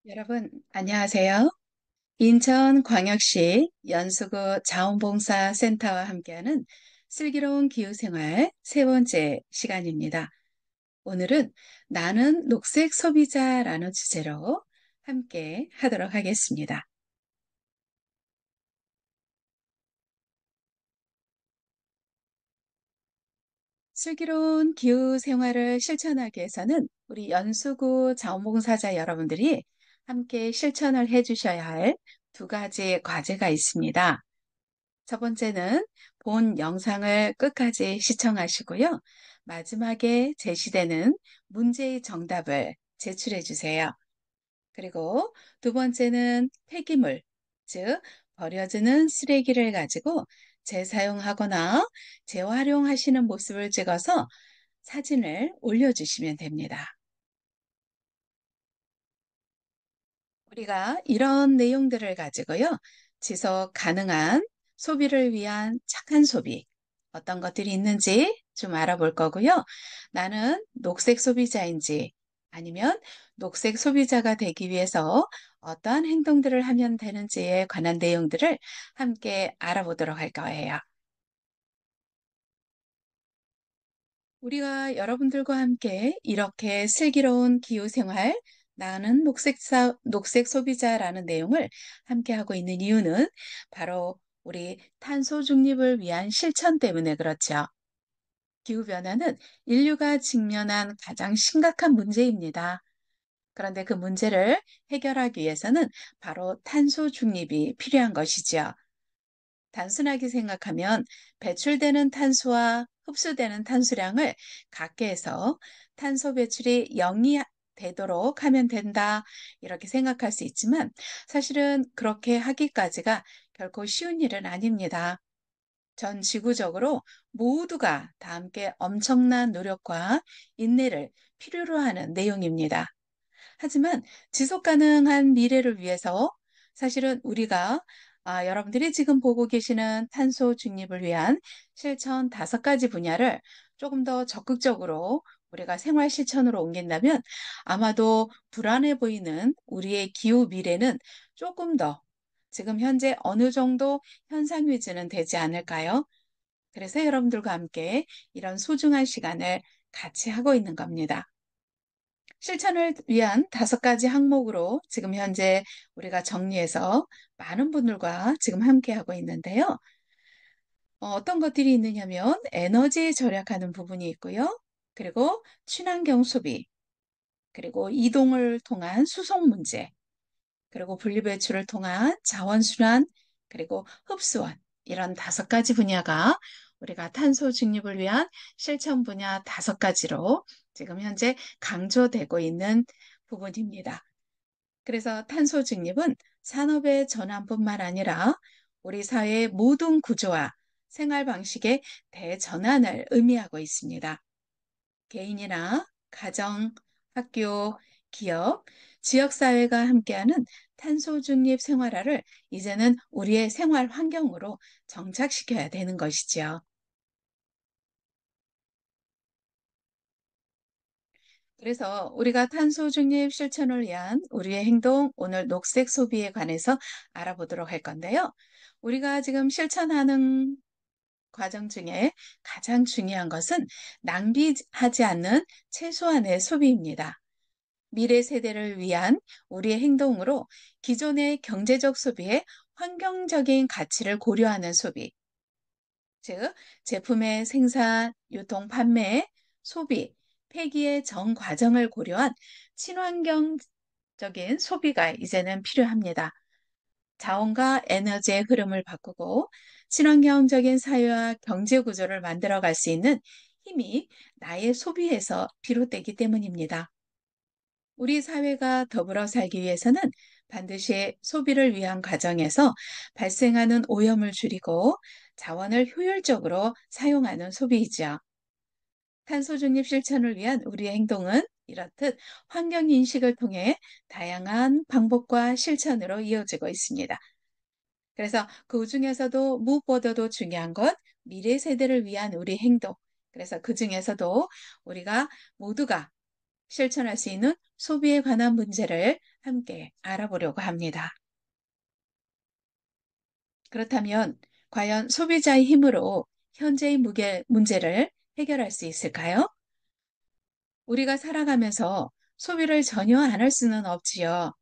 여러분, 안녕하세요. 인천광역시 연수구 자원봉사센터와 함께하는 슬기로운 기후생활 세 번째 시간입니다. 오늘은 나는 녹색 소비자라는 주제로 함께 하도록 하겠습니다. 슬기로운 기후생활을 실천하기 위해서는 우리 연수구 자원봉사자 여러분들이 함께 실천을 해 주셔야 할 두 가지 과제가 있습니다. 첫 번째는 본 영상을 끝까지 시청하시고요. 마지막에 제시되는 문제의 정답을 제출해 주세요. 그리고 두 번째는 폐기물, 즉 버려지는 쓰레기를 가지고 재사용하거나 재활용하시는 모습을 찍어서 사진을 올려주시면 됩니다. 우리가 이런 내용들을 가지고요. 지속 가능한 소비를 위한 착한 소비, 어떤 것들이 있는지 좀 알아볼 거고요. 나는 녹색 소비자인지 아니면 녹색 소비자가 되기 위해서 어떠한 행동들을 하면 되는지에 관한 내용들을 함께 알아보도록 할 거예요. 우리가 여러분들과 함께 이렇게 슬기로운 기후 생활, 나는 녹색 소비자라는 내용을 함께 하고 있는 이유는 바로 우리 탄소 중립을 위한 실천 때문에 그렇죠. 기후변화는 인류가 직면한 가장 심각한 문제입니다. 그런데 그 문제를 해결하기 위해서는 바로 탄소 중립이 필요한 것이지요. 단순하게 생각하면 배출되는 탄소와 흡수되는 탄소량을 같게 해서 탄소 배출이 0이 되도록 하면 된다. 이렇게 생각할 수 있지만 사실은 그렇게 하기까지가 결코 쉬운 일은 아닙니다. 전 지구적으로 모두가 다 함께 엄청난 노력과 인내를 필요로 하는 내용입니다. 하지만 지속 가능한 미래를 위해서 사실은 우리가 여러분들이 지금 보고 계시는 탄소 중립을 위한 실천 다섯 가지 분야를 조금 더 적극적으로 우리가 생활 실천으로 옮긴다면 아마도 불안해 보이는 우리의 기후 미래는 조금 더 지금 현재 어느 정도 현상 유지는 되지 않을까요? 그래서 여러분들과 함께 이런 소중한 시간을 같이 하고 있는 겁니다. 실천을 위한 다섯 가지 항목으로 지금 현재 우리가 정리해서 많은 분들과 지금 함께하고 있는데요. 어떤 것들이 있느냐면 에너지 절약하는 부분이 있고요. 그리고 친환경 소비, 그리고 이동을 통한 수송 문제, 그리고 분리배출을 통한 자원순환, 그리고 흡수원, 이런 다섯 가지 분야가 우리가 탄소 중립을 위한 실천 분야 다섯 가지로 지금 현재 강조되고 있는 부분입니다. 그래서 탄소 중립은 산업의 전환뿐만 아니라 우리 사회의 모든 구조와 생활 방식의 대전환을 의미하고 있습니다. 개인이나 가정, 학교, 기업, 지역사회가 함께하는 탄소 중립 생활화를 이제는 우리의 생활 환경으로 정착시켜야 되는 것이지요. 그래서 우리가 탄소 중립 실천을 위한 우리의 행동, 오늘 녹색 소비에 관해서 알아보도록 할 건데요. 우리가 지금 실천하는 과정 중에 가장 중요한 것은 낭비하지 않는 최소한의 소비입니다. 미래 세대를 위한 우리의 행동으로 기존의 경제적 소비에 환경적인 가치를 고려하는 소비, 즉 제품의 생산, 유통, 판매, 소비, 폐기의 전 과정을 고려한 친환경적인 소비가 이제는 필요합니다. 자원과 에너지의 흐름을 바꾸고 친환경적인 사회와 경제 구조를 만들어 갈 수 있는 힘이 나의 소비에서 비롯되기 때문입니다. 우리 사회가 더불어 살기 위해서는 반드시 소비를 위한 과정에서 발생하는 오염을 줄이고 자원을 효율적으로 사용하는 소비이죠. 탄소 중립 실천을 위한 우리의 행동은 이렇듯 환경 인식을 통해 다양한 방법과 실천으로 이어지고 있습니다. 그래서 그 중에서도 무엇보다도 중요한 것, 미래 세대를 위한 우리 행동. 그래서 그 중에서도 우리가 모두가 실천할 수 있는 소비에 관한 문제를 함께 알아보려고 합니다. 그렇다면 과연 소비자의 힘으로 현재의 문제를 해결할 수 있을까요? 우리가 살아가면서 소비를 전혀 안 할 수는 없지요.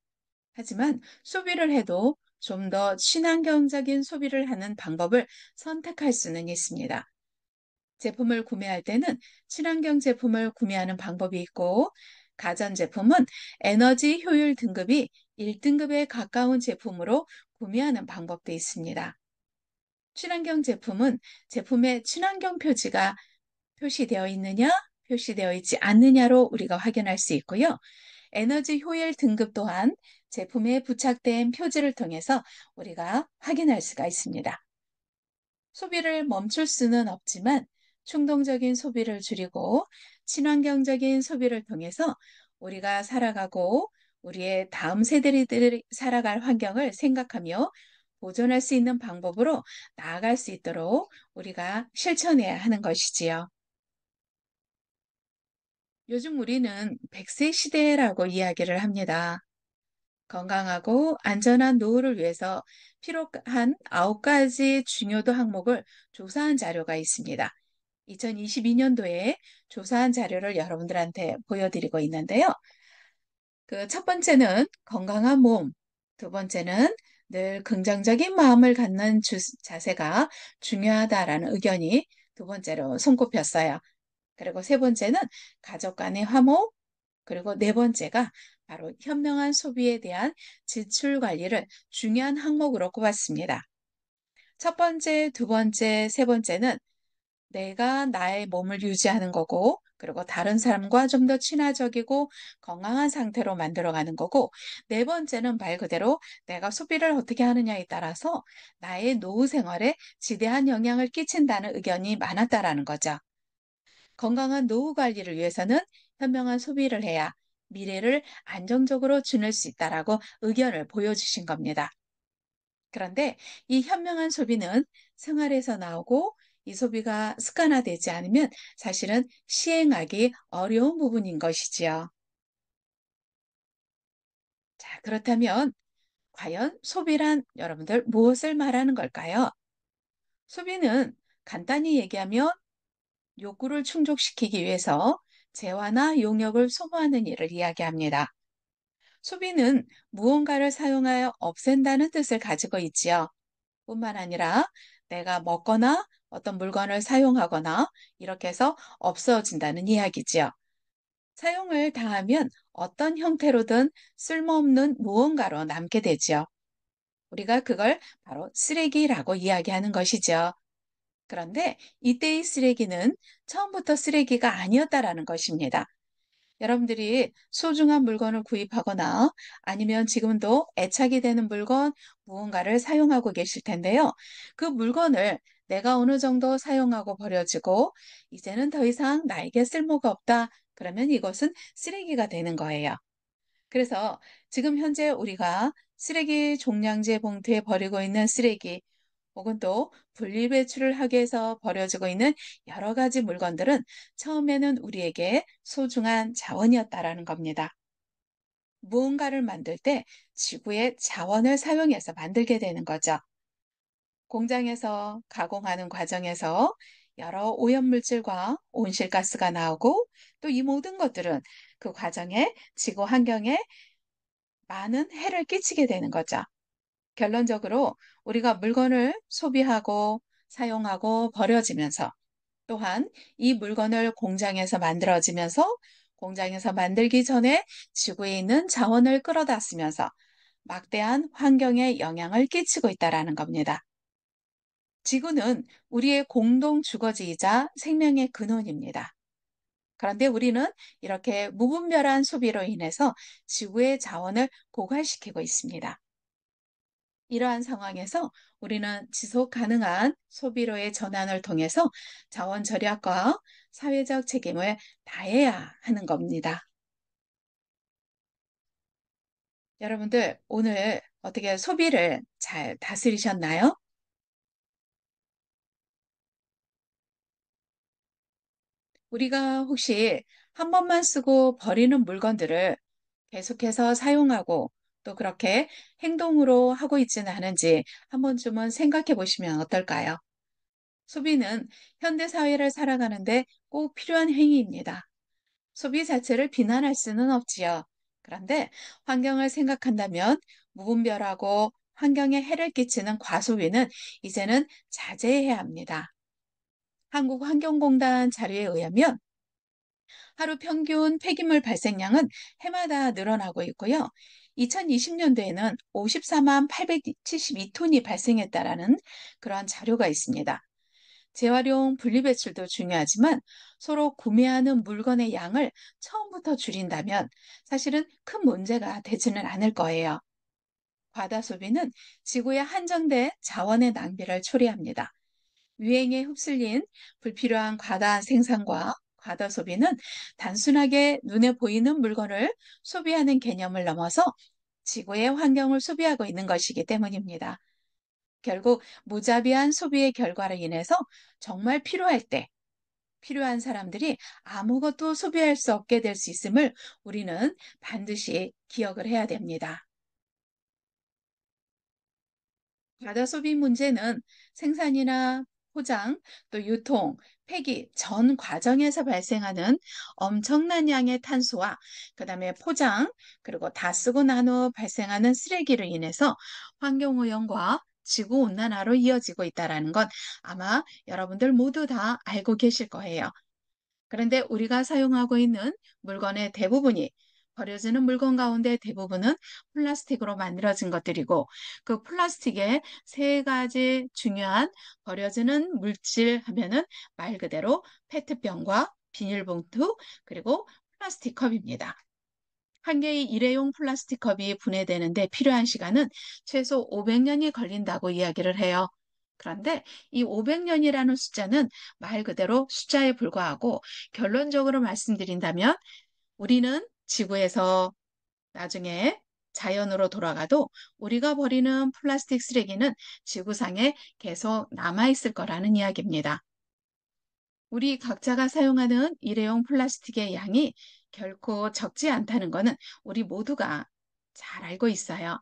하지만 소비를 해도 좀 더 친환경적인 소비를 하는 방법을 선택할 수는 있습니다. 제품을 구매할 때는 친환경 제품을 구매하는 방법이 있고, 가전제품은 에너지 효율 등급이 1등급에 가까운 제품으로 구매하는 방법도 있습니다. 친환경 제품은 제품에 친환경 표지가 표시되어 있느냐, 표시되어 있지 않느냐로 우리가 확인할 수 있고요. 에너지 효율 등급 또한 제품에 부착된 표지를 통해서 우리가 확인할 수가 있습니다. 소비를 멈출 수는 없지만 충동적인 소비를 줄이고 친환경적인 소비를 통해서 우리가 살아가고 우리의 다음 세대들이 살아갈 환경을 생각하며 보존할 수 있는 방법으로 나아갈 수 있도록 우리가 실천해야 하는 것이지요. 요즘 우리는 100세 시대라고 이야기를 합니다. 건강하고 안전한 노후를 위해서 필요한 9가지 중요도 항목을 조사한 자료가 있습니다. 2022년도에 조사한 자료를 여러분들한테 보여드리고 있는데요. 그 첫 번째는 건강한 몸, 두 번째는 늘 긍정적인 마음을 갖는 자세가 중요하다라는 의견이 두 번째로 손꼽혔어요. 그리고 세 번째는 가족 간의 화목, 그리고 네 번째가 바로 현명한 소비에 대한 지출 관리를 중요한 항목으로 꼽았습니다. 첫 번째, 두 번째, 세 번째는 내가 나의 몸을 유지하는 거고, 그리고 다른 사람과 좀 더 친화적이고 건강한 상태로 만들어가는 거고, 네 번째는 말 그대로 내가 소비를 어떻게 하느냐에 따라서 나의 노후 생활에 지대한 영향을 끼친다는 의견이 많았다라는 거죠. 건강한 노후 관리를 위해서는 현명한 소비를 해야 미래를 안정적으로 지낼 수 있다라고 의견을 보여주신 겁니다. 그런데 이 현명한 소비는 생활에서 나오고 이 소비가 습관화되지 않으면 사실은 시행하기 어려운 부분인 것이지요. 자, 그렇다면 과연 소비란 여러분들 무엇을 말하는 걸까요? 소비는 간단히 얘기하면 욕구를 충족시키기 위해서 재화나 용역을 소모하는 일을 이야기합니다. 소비는 무언가를 사용하여 없앤다는 뜻을 가지고 있지요. 뿐만 아니라 내가 먹거나 어떤 물건을 사용하거나 이렇게 해서 없어진다는 이야기지요. 사용을 다하면 어떤 형태로든 쓸모없는 무언가로 남게 되지요. 우리가 그걸 바로 쓰레기라고 이야기하는 것이죠. 그런데 이때의 쓰레기는 처음부터 쓰레기가 아니었다라는 것입니다. 여러분들이 소중한 물건을 구입하거나 아니면 지금도 애착이 되는 물건 무언가를 사용하고 계실 텐데요. 그 물건을 내가 어느 정도 사용하고 버려지고 이제는 더 이상 나에게 쓸모가 없다. 그러면 이것은 쓰레기가 되는 거예요. 그래서 지금 현재 우리가 쓰레기 종량제 봉투에 버리고 있는 쓰레기 혹은 또 분리배출을 하기 위해서 버려지고 있는 여러 가지 물건들은 처음에는 우리에게 소중한 자원이었다라는 겁니다. 무언가를 만들 때 지구의 자원을 사용해서 만들게 되는 거죠. 공장에서 가공하는 과정에서 여러 오염물질과 온실가스가 나오고 또 이 모든 것들은 그 과정에 지구 환경에 많은 해를 끼치게 되는 거죠. 결론적으로 우리가 물건을 소비하고 사용하고 버려지면서 또한 이 물건을 공장에서 만들어지면서 공장에서 만들기 전에 지구에 있는 자원을 끌어다 쓰면서 막대한 환경에 영향을 끼치고 있다라는 겁니다. 지구는 우리의 공동 주거지이자 생명의 근원입니다. 그런데 우리는 이렇게 무분별한 소비로 인해서 지구의 자원을 고갈시키고 있습니다. 이러한 상황에서 우리는 지속 가능한 소비로의 전환을 통해서 자원 절약과 사회적 책임을 다해야 하는 겁니다. 여러분들, 오늘 어떻게 소비를 잘 다스리셨나요? 우리가 혹시 한 번만 쓰고 버리는 물건들을 계속해서 사용하고 또 그렇게 행동으로 하고 있지는 않은지 한 번쯤은 생각해 보시면 어떨까요? 소비는 현대 사회를 살아가는데 꼭 필요한 행위입니다. 소비 자체를 비난할 수는 없지요. 그런데 환경을 생각한다면 무분별하고 환경에 해를 끼치는 과소비는 이제는 자제해야 합니다. 한국환경공단 자료에 의하면 하루 평균 폐기물 발생량은 해마다 늘어나고 있고요. 2020년도에는 54만 872톤이 발생했다라는 그러한 자료가 있습니다. 재활용 분리배출도 중요하지만 서로 구매하는 물건의 양을 처음부터 줄인다면 사실은 큰 문제가 되지는 않을 거예요. 과다 소비는 지구의 한정된 자원의 낭비를 초래합니다. 유행에 휩쓸린 불필요한 과다 생산과 과다 소비는 단순하게 눈에 보이는 물건을 소비하는 개념을 넘어서 지구의 환경을 소비하고 있는 것이기 때문입니다. 결국 무자비한 소비의 결과로 인해서 정말 필요할 때 필요한 사람들이 아무것도 소비할 수 없게 될 수 있음을 우리는 반드시 기억을 해야 됩니다. 과다 소비 문제는 생산이나 포장, 또 유통, 폐기 전 과정에서 발생하는 엄청난 양의 탄소와 그다음에 포장, 그리고 다 쓰고 난 후 발생하는 쓰레기로 인해서 환경 오염과 지구 온난화로 이어지고 있다라는 건 아마 여러분들 모두 다 알고 계실 거예요. 그런데 우리가 사용하고 있는 물건의 대부분이 버려지는 물건 가운데 대부분은 플라스틱으로 만들어진 것들이고 그 플라스틱의 세 가지 중요한 버려지는 물질 하면은 말 그대로 페트병과 비닐봉투 그리고 플라스틱 컵입니다. 한 개의 일회용 플라스틱 컵이 분해되는데 필요한 시간은 최소 500년이 걸린다고 이야기를 해요. 그런데 이 500년이라는 숫자는 말 그대로 숫자에 불과하고 결론적으로 말씀드린다면 우리는 지구에서 나중에 자연으로 돌아가도 우리가 버리는 플라스틱 쓰레기는 지구상에 계속 남아있을 거라는 이야기입니다. 우리 각자가 사용하는 일회용 플라스틱의 양이 결코 적지 않다는 것은 우리 모두가 잘 알고 있어요.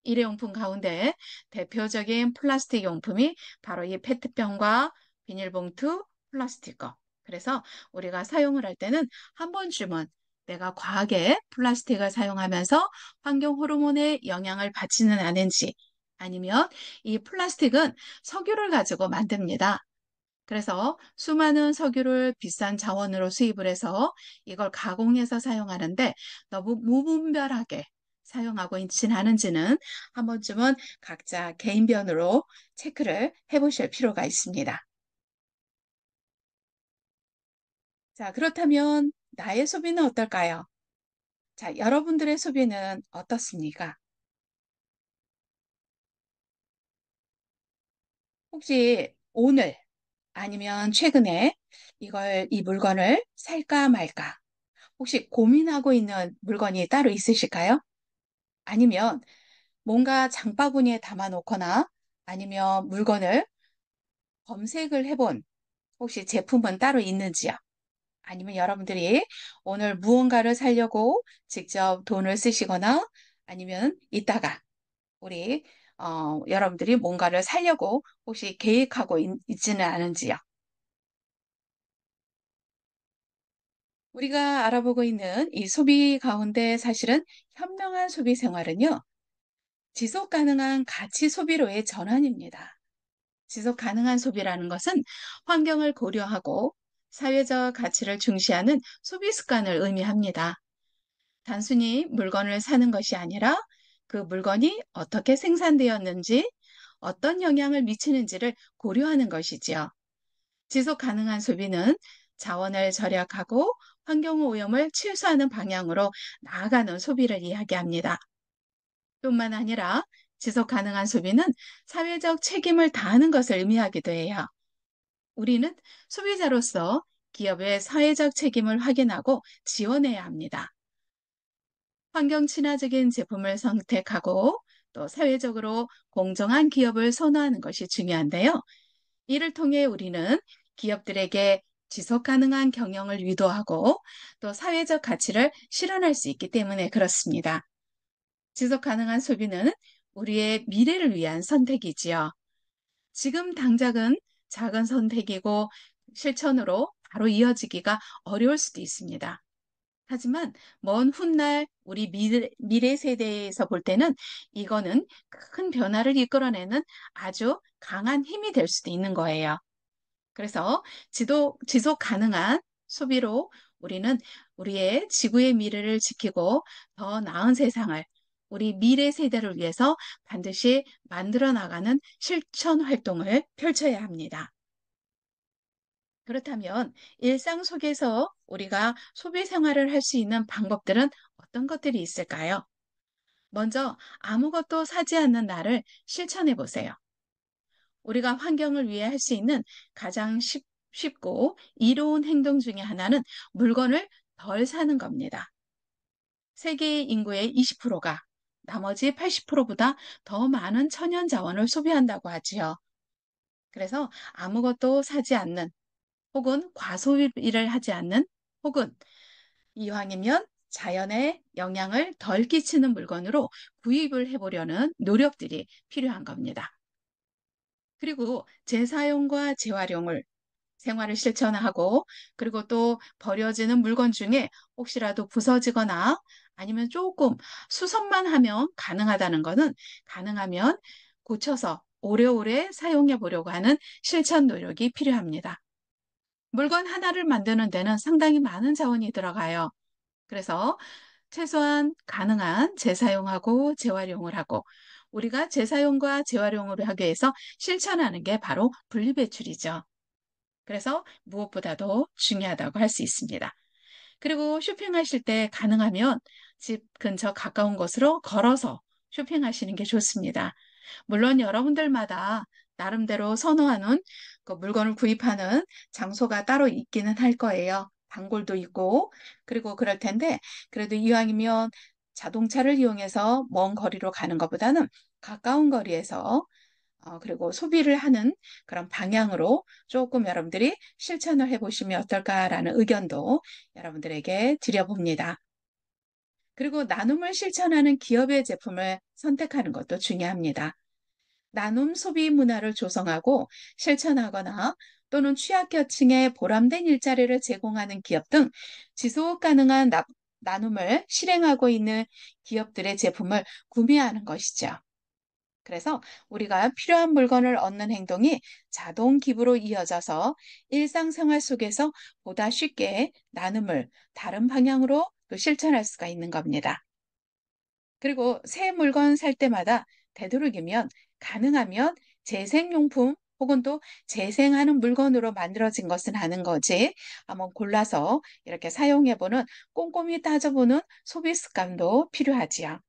일회용품 가운데 대표적인 플라스틱 용품이 바로 이 페트병과 비닐봉투, 플라스틱 거. 그래서 우리가 사용을 할 때는 한 번쯤은 내가 과하게 플라스틱을 사용하면서 환경 호르몬에 영향을 받지는 않은지 아니면 이 플라스틱은 석유를 가지고 만듭니다. 그래서 수많은 석유를 비싼 자원으로 수입을 해서 이걸 가공해서 사용하는데 너무 무분별하게 사용하고 있지는 않은지는 한 번쯤은 각자 개인변으로 체크를 해보실 필요가 있습니다. 자, 그렇다면 나의 소비는 어떨까요? 자, 여러분들의 소비는 어떻습니까? 혹시 오늘 아니면 최근에 이 물건을 살까 말까 혹시 고민하고 있는 물건이 따로 있으실까요? 아니면 뭔가 장바구니에 담아놓거나 아니면 물건을 검색을 해본 혹시 제품은 따로 있는지요? 아니면 여러분들이 오늘 무언가를 사려고 직접 돈을 쓰시거나 아니면 이따가 우리 여러분들이 뭔가를 사려고 혹시 계획하고 있지는 않은지요? 우리가 알아보고 있는 이 소비 가운데 사실은 현명한 소비 생활은요, 지속 가능한 가치 소비로의 전환입니다. 지속 가능한 소비라는 것은 환경을 고려하고 사회적 가치를 중시하는 소비 습관을 의미합니다. 단순히 물건을 사는 것이 아니라 그 물건이 어떻게 생산되었는지, 어떤 영향을 미치는지를 고려하는 것이지요. 지속 가능한 소비는 자원을 절약하고 환경 오염을 최소화하는 방향으로 나아가는 소비를 이야기합니다. 뿐만 아니라 지속 가능한 소비는 사회적 책임을 다하는 것을 의미하기도 해요. 우리는 소비자로서 기업의 사회적 책임을 확인하고 지원해야 합니다. 환경 친화적인 제품을 선택하고 또 사회적으로 공정한 기업을 선호하는 것이 중요한데요. 이를 통해 우리는 기업들에게 지속 가능한 경영을 유도하고 또 사회적 가치를 실현할 수 있기 때문에 그렇습니다. 지속 가능한 소비는 우리의 미래를 위한 선택이지요. 지금 당장은 작은 선택이고 실천으로 바로 이어지기가 어려울 수도 있습니다. 하지만 먼 훗날 우리 미래 세대에서 볼 때는 이거는 큰 변화를 이끌어내는 아주 강한 힘이 될 수도 있는 거예요. 그래서 지속 가능한 소비로 우리는 우리의 지구의 미래를 지키고 더 나은 세상을 우리 미래 세대를 위해서 반드시 만들어 나가는 실천 활동을 펼쳐야 합니다. 그렇다면 일상 속에서 우리가 소비 생활을 할 수 있는 방법들은 어떤 것들이 있을까요? 먼저 아무것도 사지 않는 날을 실천해 보세요. 우리가 환경을 위해 할 수 있는 가장 쉽고 이로운 행동 중에 하나는 물건을 덜 사는 겁니다. 세계 인구의 20%가 나머지 80%보다 더 많은 천연 자원을 소비한다고 하지요. 그래서 아무것도 사지 않는 혹은 과소비를 하지 않는 혹은 이왕이면 자연에 영향을 덜 끼치는 물건으로 구입을 해보려는 노력들이 필요한 겁니다. 그리고 재사용과 재활용을 생활을 실천하고 그리고 또 버려지는 물건 중에 혹시라도 부서지거나 아니면 조금 수선만 하면 가능하다는 것은 가능하면 고쳐서 오래오래 사용해 보려고 하는 실천 노력이 필요합니다. 물건 하나를 만드는 데는 상당히 많은 자원이 들어가요. 그래서 최소한 가능한 재사용하고 재활용을 하고 우리가 재사용과 재활용을 하기 위해서 실천하는 게 바로 분리배출이죠. 그래서 무엇보다도 중요하다고 할 수 있습니다. 그리고 쇼핑하실 때 가능하면 집 근처 가까운 곳으로 걸어서 쇼핑하시는 게 좋습니다. 물론 여러분들마다 나름대로 선호하는 그 물건을 구입하는 장소가 따로 있기는 할 거예요. 단골도 있고, 그리고 그럴 텐데, 그래도 이왕이면 자동차를 이용해서 먼 거리로 가는 것보다는 가까운 거리에서 그리고 소비를 하는 그런 방향으로 조금 여러분들이 실천을 해보시면 어떨까라는 의견도 여러분들에게 드려봅니다. 그리고 나눔을 실천하는 기업의 제품을 선택하는 것도 중요합니다. 나눔 소비 문화를 조성하고 실천하거나 또는 취약계층에 보람된 일자리를 제공하는 기업 등 지속 가능한 나눔을 실행하고 있는 기업들의 제품을 구매하는 것이죠. 그래서 우리가 필요한 물건을 얻는 행동이 자동 기부로 이어져서 일상생활 속에서 보다 쉽게 나눔을 다른 방향으로 또 실천할 수가 있는 겁니다. 그리고 새 물건 살 때마다 되도록이면 가능하면 재생용품 혹은 또 재생하는 물건으로 만들어진 것은 하는 거지. 한번 골라서 이렇게 사용해보는 꼼꼼히 따져보는 소비 습관도 필요하지요.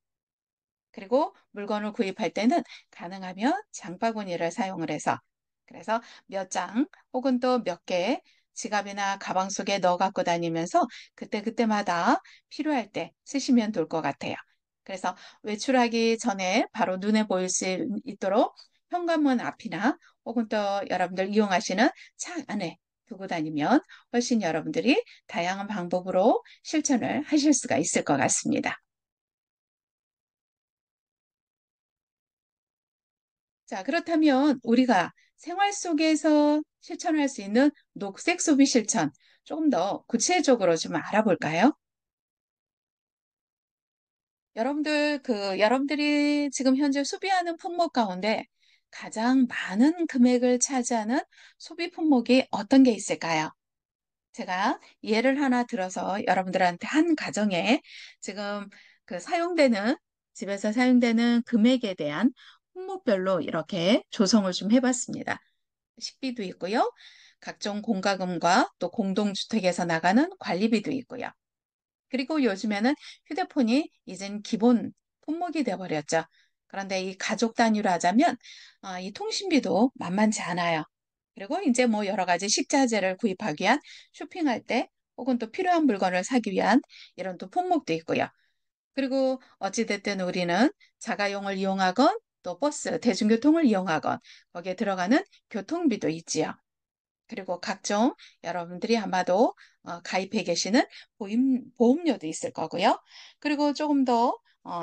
그리고 물건을 구입할 때는 가능하면 장바구니를 사용을 해서 그래서 몇 장 혹은 또 몇 개 지갑이나 가방 속에 넣어 갖고 다니면서 그때그때마다 필요할 때 쓰시면 될 것 같아요. 그래서 외출하기 전에 바로 눈에 보일 수 있도록 현관문 앞이나 혹은 또 여러분들 이용하시는 차 안에 두고 다니면 훨씬 여러분들이 다양한 방법으로 실천을 하실 수가 있을 것 같습니다. 자, 그렇다면 우리가 생활 속에서 실천할 수 있는 녹색 소비 실천 조금 더 구체적으로 좀 알아볼까요? 여러분들이 지금 현재 소비하는 품목 가운데 가장 많은 금액을 차지하는 소비 품목이 어떤 게 있을까요? 제가 예를 하나 들어서 여러분들한테 한 가정에 지금 그 집에서 사용되는 금액에 대한 품목별로 이렇게 조성을 좀 해봤습니다. 식비도 있고요. 각종 공과금과 또 공동주택에서 나가는 관리비도 있고요. 그리고 요즘에는 휴대폰이 이젠 기본 품목이 돼버렸죠. 그런데 이 가족 단위로 하자면 이 통신비도 만만치 않아요. 그리고 이제 뭐 여러 가지 식자재를 구입하기 위한 쇼핑할 때 혹은 또 필요한 물건을 사기 위한 이런 또 품목도 있고요. 그리고 어찌됐든 우리는 자가용을 이용하건 또 버스, 대중교통을 이용하건 거기에 들어가는 교통비도 있지요. 그리고 각종 여러분들이 아마도 가입해 계시는 보험료도 있을 거고요. 그리고 조금 더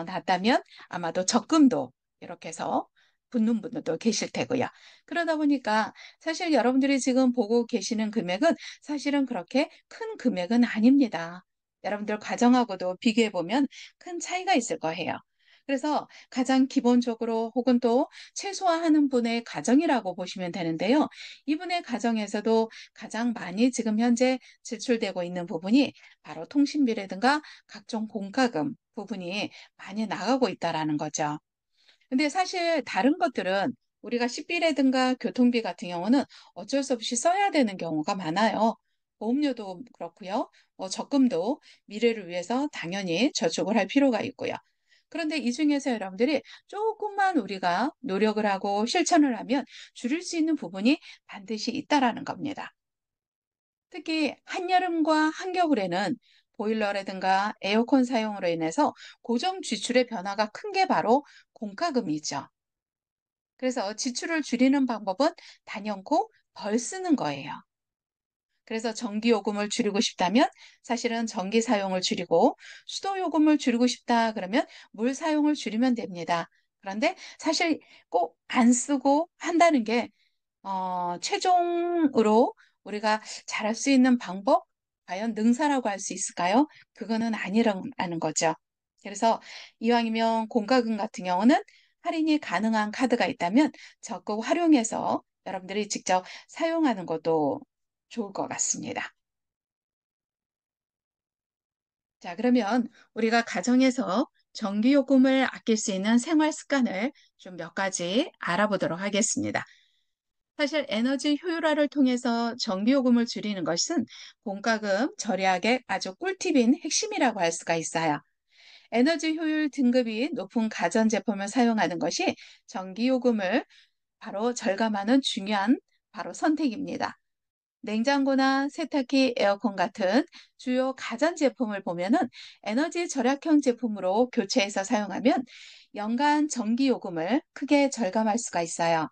낫다면 아마도 적금도 이렇게 해서 붙는 분들도 계실 테고요. 그러다 보니까 사실 여러분들이 지금 보고 계시는 금액은 사실은 그렇게 큰 금액은 아닙니다. 여러분들 가정하고도 비교해 보면 큰 차이가 있을 거예요. 그래서 가장 기본적으로 혹은 또 최소화하는 분의 가정이라고 보시면 되는데요. 이분의 가정에서도 가장 많이 지금 현재 지출되고 있는 부분이 바로 통신비라든가 각종 공과금 부분이 많이 나가고 있다라는 거죠. 근데 사실 다른 것들은 우리가 식비라든가 교통비 같은 경우는 어쩔 수 없이 써야 되는 경우가 많아요. 보험료도 그렇고요. 적금도 미래를 위해서 당연히 저축을 할 필요가 있고요. 그런데 이 중에서 여러분들이 조금만 우리가 노력을 하고 실천을 하면 줄일 수 있는 부분이 반드시 있다라는 겁니다. 특히 한여름과 한겨울에는 보일러라든가 에어컨 사용으로 인해서 고정 지출의 변화가 큰 게 바로 공과금이죠. 그래서 지출을 줄이는 방법은 단연코 덜 쓰는 거예요. 그래서 전기요금을 줄이고 싶다면 사실은 전기 사용을 줄이고 수도요금을 줄이고 싶다 그러면 물 사용을 줄이면 됩니다. 그런데 사실 꼭 안 쓰고 한다는 게 최종으로 우리가 잘할 수 있는 방법, 과연 능사라고 할 수 있을까요? 그거는 아니라는 거죠. 그래서 이왕이면 공과금 같은 경우는 할인이 가능한 카드가 있다면 적극 활용해서 여러분들이 직접 사용하는 것도 좋을 것 같습니다. 자, 그러면 우리가 가정에서 전기요금을 아낄 수 있는 생활 습관을 좀 몇 가지 알아보도록 하겠습니다. 사실 에너지 효율화를 통해서 전기요금을 줄이는 것은 공과금 절약의 아주 꿀팁인 핵심이라고 할 수가 있어요. 에너지 효율 등급이 높은 가전제품을 사용하는 것이 전기요금을 바로 절감하는 중요한 바로 선택입니다. 냉장고나 세탁기, 에어컨 같은 주요 가전제품을 보면은 에너지 절약형 제품으로 교체해서 사용하면 연간 전기요금을 크게 절감할 수가 있어요.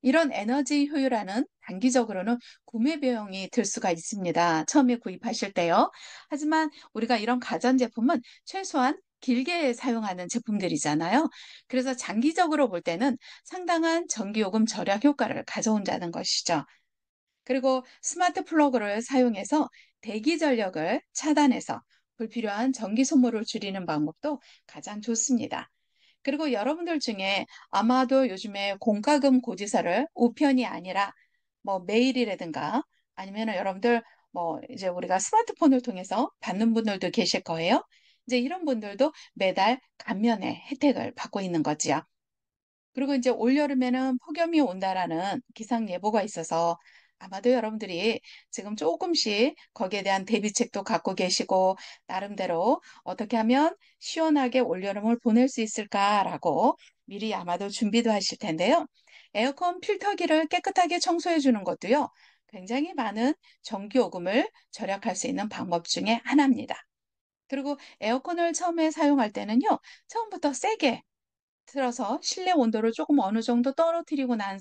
이런 에너지 효율화는 단기적으로는 구매 비용이 들 수가 있습니다. 처음에 구입하실 때요. 하지만 우리가 이런 가전제품은 최소한 길게 사용하는 제품들이잖아요. 그래서 장기적으로 볼 때는 상당한 전기요금 절약 효과를 가져온다는 것이죠. 그리고 스마트 플러그를 사용해서 대기 전력을 차단해서 불필요한 전기 소모를 줄이는 방법도 가장 좋습니다. 그리고 여러분들 중에 아마도 요즘에 공과금 고지서를 우편이 아니라 뭐 메일이라든가 아니면 여러분들 뭐 이제 우리가 스마트폰을 통해서 받는 분들도 계실 거예요. 이제 이런 분들도 매달 감면의 혜택을 받고 있는 거지요. 그리고 이제 올여름에는 폭염이 온다라는 기상 예보가 있어서 아마도 여러분들이 지금 조금씩 거기에 대한 대비책도 갖고 계시고 나름대로 어떻게 하면 시원하게 올여름을 보낼 수 있을까라고 미리 아마도 준비도 하실 텐데요. 에어컨 필터기를 깨끗하게 청소해 주는 것도요. 굉장히 많은 전기요금을 절약할 수 있는 방법 중에 하나입니다. 그리고 에어컨을 처음에 사용할 때는요. 처음부터 세게 틀어서 실내 온도를 조금 어느 정도 떨어뜨리고 난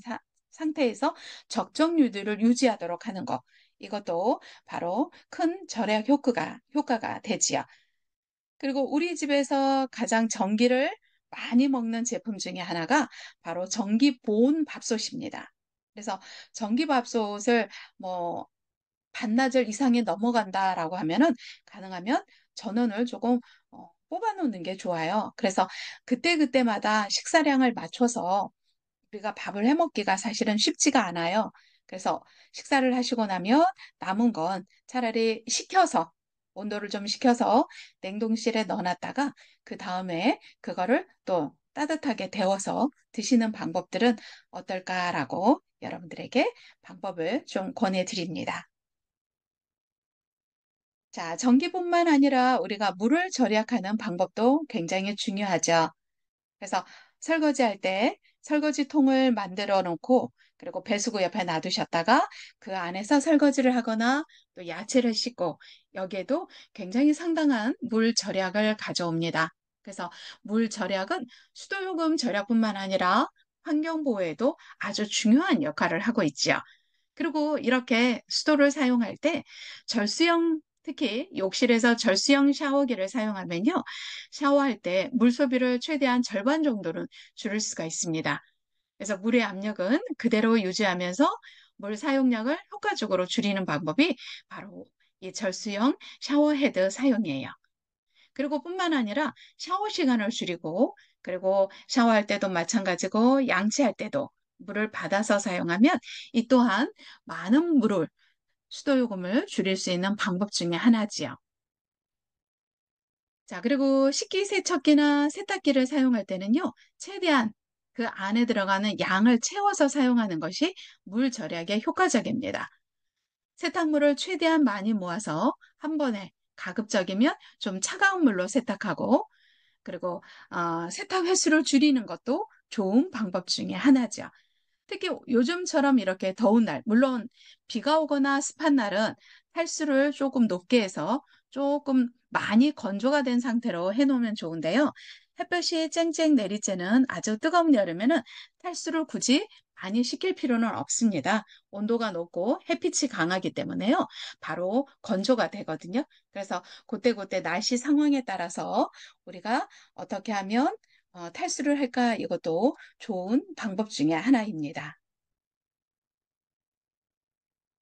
상태에서 적정 유도를 유지하도록 하는 거. 이것도 바로 큰 절약 효과가 되지요. 그리고 우리 집에서 가장 전기를 많이 먹는 제품 중에 하나가 바로 전기 보온 밥솥입니다. 그래서 전기 밥솥을 뭐 반나절 이상이 넘어간다라고 하면은 가능하면 전원을 조금 뽑아 놓는 게 좋아요. 그래서 그때그때마다 식사량을 맞춰서 우리가 밥을 해 먹기가 사실은 쉽지가 않아요. 그래서 식사를 하시고 나면 남은 건 차라리 식혀서 온도를 좀 식혀서 냉동실에 넣어놨다가 그 다음에 그거를 또 따뜻하게 데워서 드시는 방법들은 어떨까라고 여러분들에게 방법을 좀 권해드립니다. 자, 전기뿐만 아니라 우리가 물을 절약하는 방법도 굉장히 중요하죠. 그래서 설거지할 때 설거지통을 만들어 놓고 그리고 배수구 옆에 놔두셨다가 그 안에서 설거지를 하거나 또 야채를 씻고 여기에도 굉장히 상당한 물 절약을 가져옵니다. 그래서 물 절약은 수도요금 절약뿐만 아니라 환경 보호에도 아주 중요한 역할을 하고 있지요. 그리고 이렇게 수도를 사용할 때 절수형 특히 욕실에서 절수형 샤워기를 사용하면요. 샤워할 때 물 소비를 최대한 절반 정도는 줄일 수가 있습니다. 그래서 물의 압력은 그대로 유지하면서 물 사용량을 효과적으로 줄이는 방법이 바로 이 절수형 샤워헤드 사용이에요. 그리고 뿐만 아니라 샤워 시간을 줄이고 그리고 샤워할 때도 마찬가지고 양치할 때도 물을 받아서 사용하면 이 또한 많은 물을 수도 요금을 줄일 수 있는 방법 중에 하나지요. 자, 그리고 식기세척기나 세탁기를 사용할 때는요, 최대한 그 안에 들어가는 양을 채워서 사용하는 것이 물 절약에 효과적입니다. 세탁물을 최대한 많이 모아서 한 번에 가급적이면 좀 차가운 물로 세탁하고 그리고 세탁 횟수를 줄이는 것도 좋은 방법 중에 하나죠. 특히 요즘처럼 이렇게 더운 날, 물론 비가 오거나 습한 날은 탈수를 조금 높게 해서 조금 많이 건조가 된 상태로 해놓으면 좋은데요. 햇볕이 쨍쨍 내릴 때는 아주 뜨거운 여름에는 탈수를 굳이 많이 시킬 필요는 없습니다. 온도가 높고 햇빛이 강하기 때문에요. 바로 건조가 되거든요. 그래서 그때그때 날씨 상황에 따라서 우리가 어떻게 하면 탈수를 할까 이것도 좋은 방법 중에 하나입니다.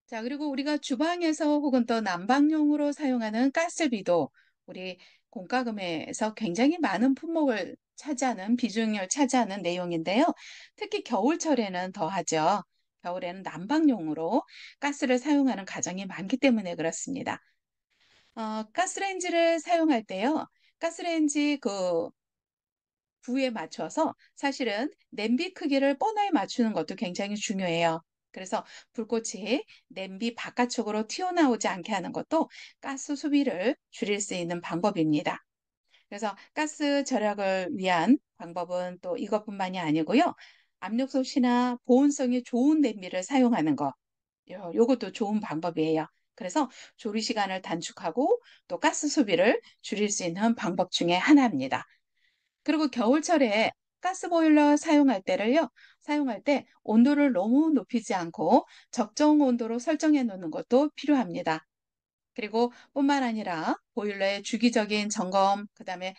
자, 그리고 우리가 주방에서 혹은 또 난방용으로 사용하는 가스비도 우리 공과금에서 굉장히 많은 품목을 차지하는 비중을 차지하는 내용인데요. 특히 겨울철에는 더하죠. 겨울에는 난방용으로 가스를 사용하는 가정이 많기 때문에 그렇습니다. 가스레인지를 사용할 때요. 가스레인지 그 부위에 맞춰서 사실은 냄비 크기를 뻔하게 맞추는 것도 굉장히 중요해요. 그래서 불꽃이 냄비 바깥쪽으로 튀어나오지 않게 하는 것도 가스 소비를 줄일 수 있는 방법입니다. 그래서 가스 절약을 위한 방법은 또 이것뿐만이 아니고요. 압력솥이나 보온성이 좋은 냄비를 사용하는 거, 요것도 좋은 방법이에요. 그래서 조리 시간을 단축하고 또 가스 소비를 줄일 수 있는 방법 중에 하나입니다. 그리고 겨울철에 가스보일러 사용할 때 온도를 너무 높이지 않고 적정 온도로 설정해 놓는 것도 필요합니다. 그리고 뿐만 아니라 보일러의 주기적인 점검, 그다음에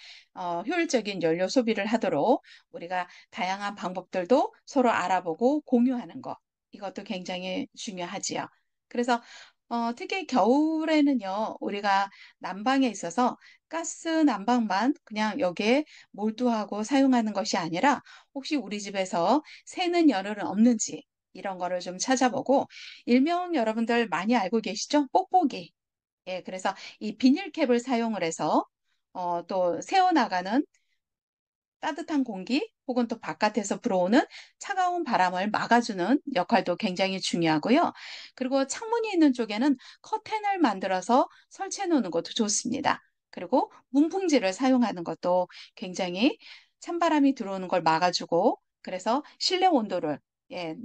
효율적인 연료 소비를 하도록 우리가 다양한 방법들도 서로 알아보고 공유하는 것, 이것도 굉장히 중요하지요. 그래서 특히 겨울에는요, 우리가 난방에 있어서 가스 난방만 그냥 여기에 몰두하고 사용하는 것이 아니라 혹시 우리 집에서 새는 열은 없는지 이런 거를 좀 찾아보고 일명 여러분들 많이 알고 계시죠? 뽁뽁이. 예, 그래서 이 비닐캡을 사용을 해서 또 새어나가는 따뜻한 공기 혹은 또 바깥에서 불어오는 차가운 바람을 막아주는 역할도 굉장히 중요하고요. 그리고 창문이 있는 쪽에는 커튼을 만들어서 설치해 놓는 것도 좋습니다. 그리고 문풍지를 사용하는 것도 굉장히 찬바람이 들어오는 걸 막아주고 그래서 실내 온도를 예,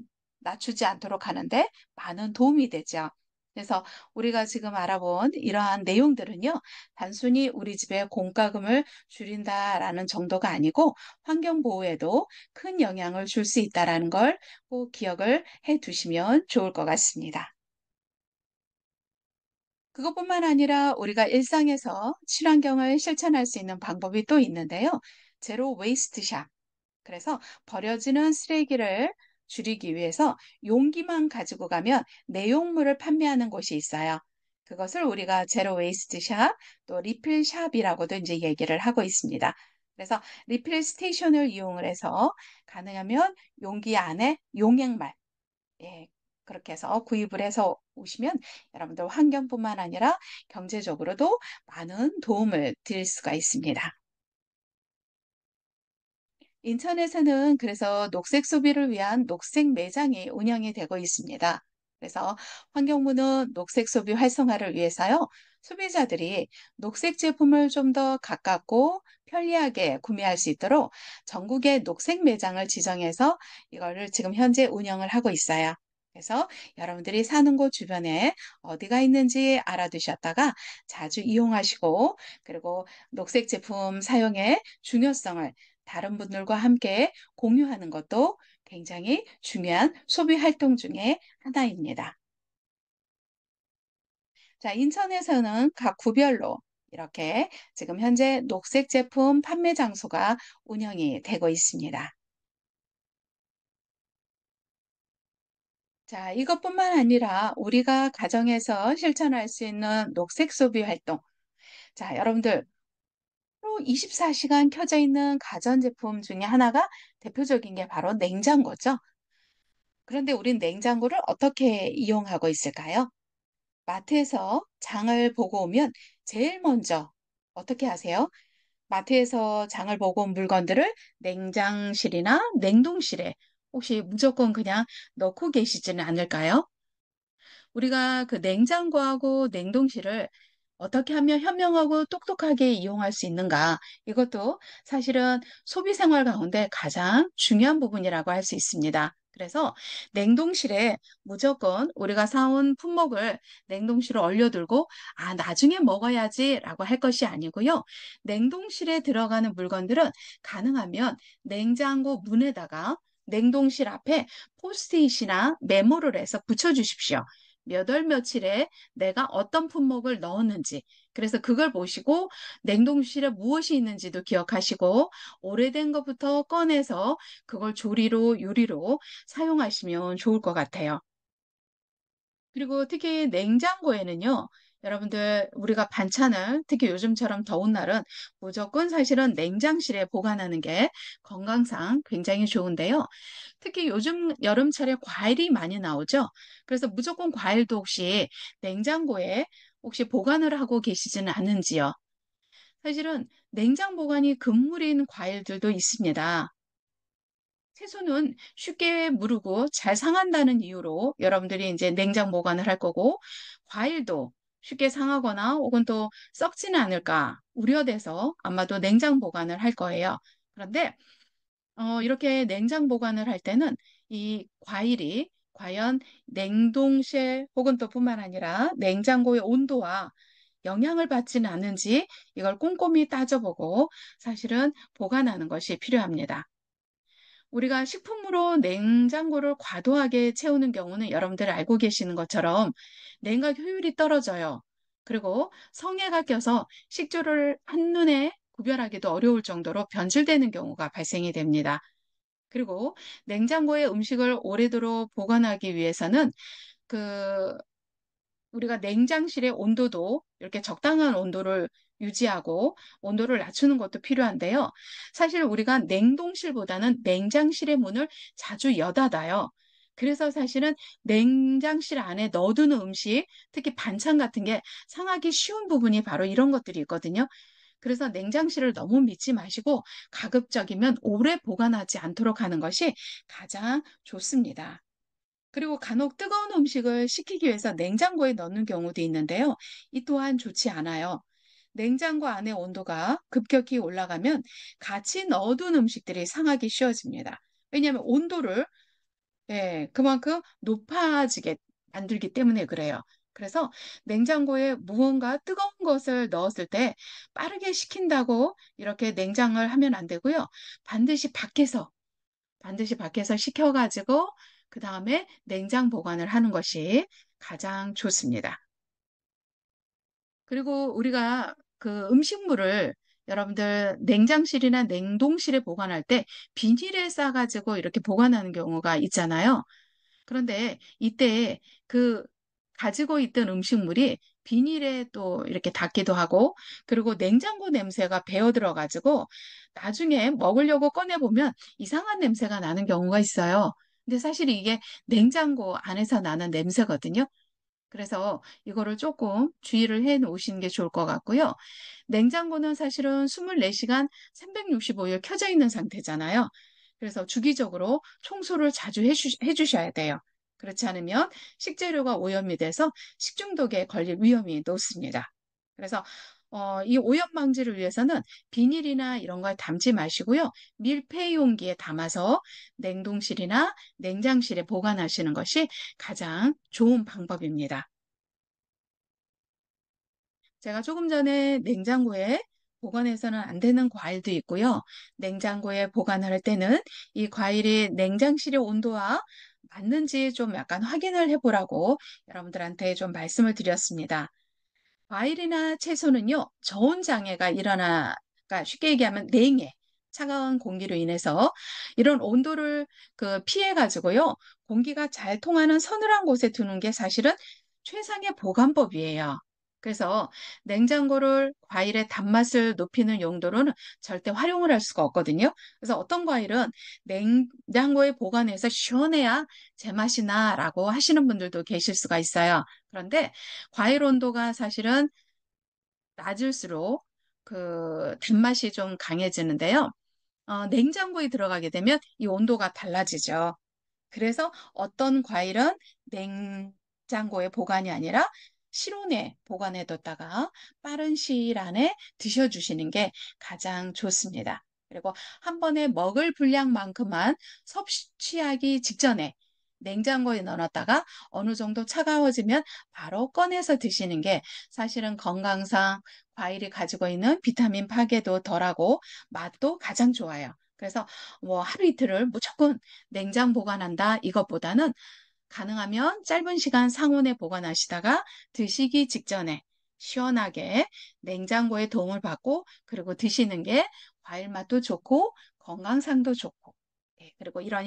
낮추지 않도록 하는데 많은 도움이 되죠. 그래서 우리가 지금 알아본 이러한 내용들은요, 단순히 우리 집의 공과금을 줄인다라는 정도가 아니고 환경 보호에도 큰 영향을 줄 수 있다라는 걸 꼭 기억을 해 두시면 좋을 것 같습니다. 그것뿐만 아니라 우리가 일상에서 친환경을 실천할 수 있는 방법이 또 있는데요. 제로 웨이스트 샵. 그래서 버려지는 쓰레기를 줄이기 위해서 용기만 가지고 가면 내용물을 판매하는 곳이 있어요. 그것을 우리가 제로 웨이스트 샵, 또 리필 샵이라고도 이제 얘기를 하고 있습니다. 그래서 리필 스테이션을 이용을 해서 가능하면 용기 안에 용액만 예, 그렇게 해서 구입을 해서 오시면 여러분들 환경뿐만 아니라 경제적으로도 많은 도움을 드릴 수가 있습니다. 인천에서는 그래서 녹색 소비를 위한 녹색 매장이 운영이 되고 있습니다. 그래서 환경부는 녹색 소비 활성화를 위해서요, 소비자들이 녹색 제품을 좀 더 가깝고 편리하게 구매할 수 있도록 전국의 녹색 매장을 지정해서 이거를 지금 현재 운영을 하고 있어요. 그래서 여러분들이 사는 곳 주변에 어디가 있는지 알아두셨다가 자주 이용하시고 그리고 녹색 제품 사용의 중요성을 다른 분들과 함께 공유하는 것도 굉장히 중요한 소비 활동 중에 하나입니다. 자, 인천에서는 각 구별로 이렇게 지금 현재 녹색 제품 판매 장소가 운영이 되고 있습니다. 자, 이것뿐만 아니라 우리가 가정에서 실천할 수 있는 녹색 소비 활동. 자, 여러분들, 24시간 켜져 있는 가전제품 중에 하나가 대표적인 게 바로 냉장고죠. 그런데 우린 냉장고를 어떻게 이용하고 있을까요? 마트에서 장을 보고 오면 제일 먼저 어떻게 하세요? 마트에서 장을 보고 온 물건들을 냉장실이나 냉동실에 혹시 무조건 그냥 넣고 계시지는 않을까요? 우리가 그 냉장고하고 냉동실을 어떻게 하면 현명하고 똑똑하게 이용할 수 있는가? 이것도 사실은 소비 생활 가운데 가장 중요한 부분이라고 할 수 있습니다. 그래서 냉동실에 무조건 우리가 사온 품목을 냉동실에 얼려두고 나중에 먹어야지라고 할 것이 아니고요. 냉동실에 들어가는 물건들은 가능하면 냉장고 문에다가 냉동실 앞에 포스트잇이나 메모를 해서 붙여주십시오. 몇 월 며칠에 내가 어떤 품목을 넣었는지, 그래서 그걸 보시고 냉동실에 무엇이 있는지도 기억하시고 오래된 것부터 꺼내서 그걸 조리로, 요리로 사용하시면 좋을 것 같아요. 그리고 특히 냉장고에는요, 여러분들 우리가 반찬을 특히 요즘처럼 더운 날은 무조건 사실은 냉장실에 보관하는 게 건강상 굉장히 좋은데요. 특히 요즘 여름철에 과일이 많이 나오죠. 그래서 무조건 과일도 혹시 냉장고에 혹시 보관을 하고 계시지는 않은지요. 사실은 냉장 보관이 금물인 과일들도 있습니다. 채소는 쉽게 무르고 잘 상한다는 이유로 여러분들이 이제 냉장 보관을 할 거고, 과일도 쉽게 상하거나 혹은 또 썩지는 않을까 우려돼서 아마도 냉장 보관을 할 거예요. 그런데 이렇게 냉장 보관을 할 때는 이 과일이 과연 냉동실 혹은 또 뿐만 아니라 냉장고의 온도와 영향을 받지는 않는지 이걸 꼼꼼히 따져보고 사실은 보관하는 것이 필요합니다. 우리가 식품으로 냉장고를 과도하게 채우는 경우는 여러분들 알고 계시는 것처럼 냉각 효율이 떨어져요. 그리고 성에가 껴서 식초를 한눈에 구별하기도 어려울 정도로 변질되는 경우가 발생이 됩니다. 그리고 냉장고에 음식을 오래도록 보관하기 위해서는 그 우리가 냉장실의 온도도 이렇게 적당한 온도를 유지하고 온도를 낮추는 것도 필요한데요. 사실 우리가 냉동실보다는 냉장실의 문을 자주 여닫아요. 그래서 사실은 냉장실 안에 넣어두는 음식, 특히 반찬 같은 게 상하기 쉬운 부분이 바로 이런 것들이 있거든요. 그래서 냉장실을 너무 믿지 마시고 가급적이면 오래 보관하지 않도록 하는 것이 가장 좋습니다. 그리고 간혹 뜨거운 음식을 식히기 위해서 냉장고에 넣는 경우도 있는데요. 이 또한 좋지 않아요. 냉장고 안의 온도가 급격히 올라가면 같이 넣어둔 음식들이 상하기 쉬워집니다. 왜냐하면 온도를 그만큼 높아지게 만들기 때문에 그래요. 그래서 냉장고에 무언가 뜨거운 것을 넣었을 때 빠르게 식힌다고 이렇게 냉장을 하면 안 되고요. 반드시 밖에서 반드시 밖에서 식혀가지고 그 다음에 냉장 보관을 하는 것이 가장 좋습니다. 그리고 우리가 그 음식물을 여러분들 냉장실이나 냉동실에 보관할 때 비닐에 싸가지고 이렇게 보관하는 경우가 있잖아요. 그런데 이때 그 가지고 있던 음식물이 비닐에 또 이렇게 닿기도 하고 그리고 냉장고 냄새가 배어 들어가지고 나중에 먹으려고 꺼내보면 이상한 냄새가 나는 경우가 있어요. 근데 사실 이게 냉장고 안에서 나는 냄새거든요. 그래서 이거를 조금 주의를 해 놓으시는 게 좋을 것 같고요. 냉장고는 사실은 24시간 365일 켜져 있는 상태잖아요. 그래서 주기적으로 청소를 자주 해주셔야 돼요. 그렇지 않으면 식재료가 오염이 돼서 식중독에 걸릴 위험이 높습니다. 그래서 이 오염 방지를 위해서는 비닐이나 이런 걸 담지 마시고요. 밀폐 용기에 담아서 냉동실이나 냉장실에 보관하시는 것이 가장 좋은 방법입니다. 제가 조금 전에 냉장고에 보관해서는 안 되는 과일도 있고요. 냉장고에 보관할 때는 이 과일이 냉장실의 온도와 맞는지 좀 약간 확인을 해보라고 여러분들한테 좀 말씀을 드렸습니다. 과일이나 채소는요, 저온 장애가 그러니까 쉽게 얘기하면 냉해, 차가운 공기로 인해서 이런 온도를 피해가지고요, 공기가 잘 통하는 서늘한 곳에 두는 게 사실은 최상의 보관법이에요. 그래서 냉장고를 과일의 단맛을 높이는 용도로는 절대 활용을 할 수가 없거든요. 그래서 어떤 과일은 냉장고에 보관해서 시원해야 제맛이 나라고 하시는 분들도 계실 수가 있어요. 그런데 과일 온도가 사실은 낮을수록 단맛이 좀 강해지는데요. 냉장고에 들어가게 되면 이 온도가 달라지죠. 그래서 어떤 과일은 냉장고에 보관이 아니라 실온에 보관해 뒀다가 빠른 시일 안에 드셔주시는 게 가장 좋습니다. 그리고 한 번에 먹을 분량만큼만 섭취하기 직전에 냉장고에 넣어놨다가 어느 정도 차가워지면 바로 꺼내서 드시는 게 사실은 건강상 과일이 가지고 있는 비타민 파괴도 덜하고 맛도 가장 좋아요. 그래서 뭐 하루 이틀을 무조건 냉장 보관한다 이것보다는 가능하면 짧은 시간 상온에 보관하시다가 드시기 직전에 시원하게 냉장고에 도움을 받고 그리고 드시는 게 과일 맛도 좋고 건강상도 좋고 그리고 이런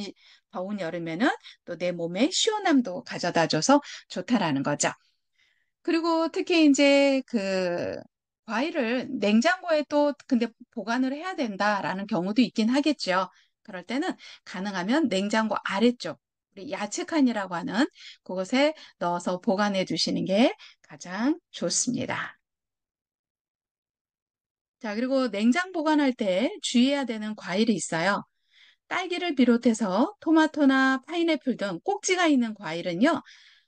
더운 여름에는 또 내 몸에 시원함도 가져다 줘서 좋다라는 거죠. 그리고 특히 이제 과일을 냉장고에 또 근데 보관을 해야 된다라는 경우도 있긴 하겠죠. 그럴 때는 가능하면 냉장고 아래쪽, 우리 야채칸이라고 하는 그곳에 넣어서 보관해 두시는 게 가장 좋습니다. 자, 그리고 냉장 보관할 때 주의해야 되는 과일이 있어요. 딸기를 비롯해서 토마토나 파인애플 등 꼭지가 있는 과일은요,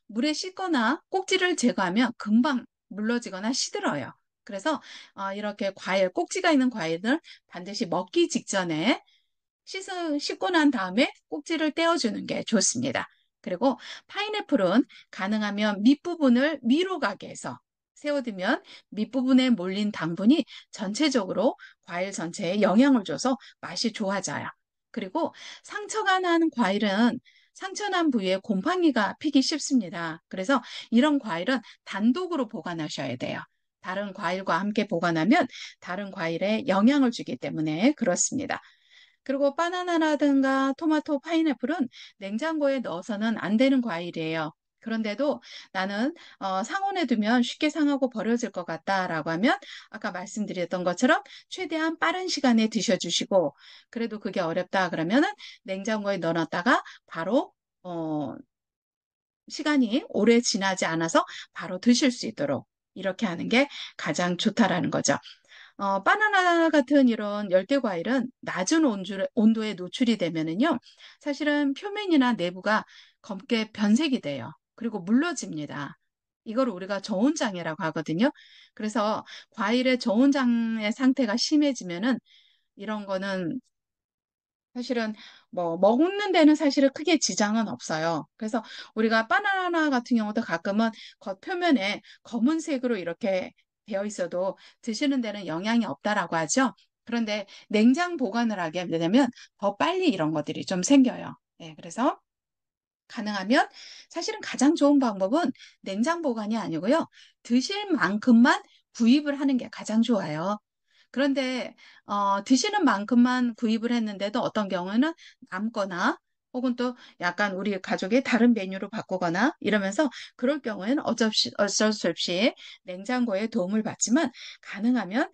물에 씻거나 꼭지를 제거하면 금방 물러지거나 시들어요. 그래서 이렇게 꼭지가 있는 과일은 반드시 먹기 직전에 씻고 난 다음에 꼭지를 떼어주는 게 좋습니다. 그리고 파인애플은 가능하면 밑부분을 위로 가게 해서 세워두면 밑부분에 몰린 당분이 전체적으로 과일 전체에 영향을 줘서 맛이 좋아져요. 그리고 상처가 난 과일은 상처 난 부위에 곰팡이가 피기 쉽습니다. 그래서 이런 과일은 단독으로 보관하셔야 돼요. 다른 과일과 함께 보관하면 다른 과일에 영향을 주기 때문에 그렇습니다. 그리고 바나나라든가 토마토, 파인애플은 냉장고에 넣어서는 안 되는 과일이에요. 그런데도 나는 상온에 두면 쉽게 상하고 버려질 것 같다라고 하면 아까 말씀드렸던 것처럼 최대한 빠른 시간에 드셔주시고 그래도 그게 어렵다 그러면은 냉장고에 넣어놨다가 바로 어, 시간이 오래 지나지 않아서 바로 드실 수 있도록 이렇게 하는 게 가장 좋다라는 거죠. 바나나 같은 이런 열대 과일은 낮은 온도에 노출이 되면은요, 사실은 표면이나 내부가 검게 변색이 돼요. 그리고 물러집니다. 이걸 우리가 저온장애라고 하거든요. 그래서 과일의 저온장애 상태가 심해지면은 이런 거는 사실은 뭐 먹는 데는 사실은 크게 지장은 없어요. 그래서 우리가 바나나 같은 경우도 가끔은 겉표면에 검은색으로 이렇게 되어 있어도 드시는 데는 영향이 없다라고 하죠. 그런데 냉장 보관을 하게 되면 더 빨리 이런 것들이 좀 생겨요. 네, 그래서 가능하면 사실은 가장 좋은 방법은 냉장 보관이 아니고요. 드실 만큼만 구입을 하는 게 가장 좋아요. 그런데 드시는 만큼만 구입을 했는데도 어떤 경우에는 남거나 혹은 또 약간 우리 가족이 다른 메뉴로 바꾸거나 이러면서 그럴 경우에는 어쩔 수 없이 냉장고에 도움을 받지만 가능하면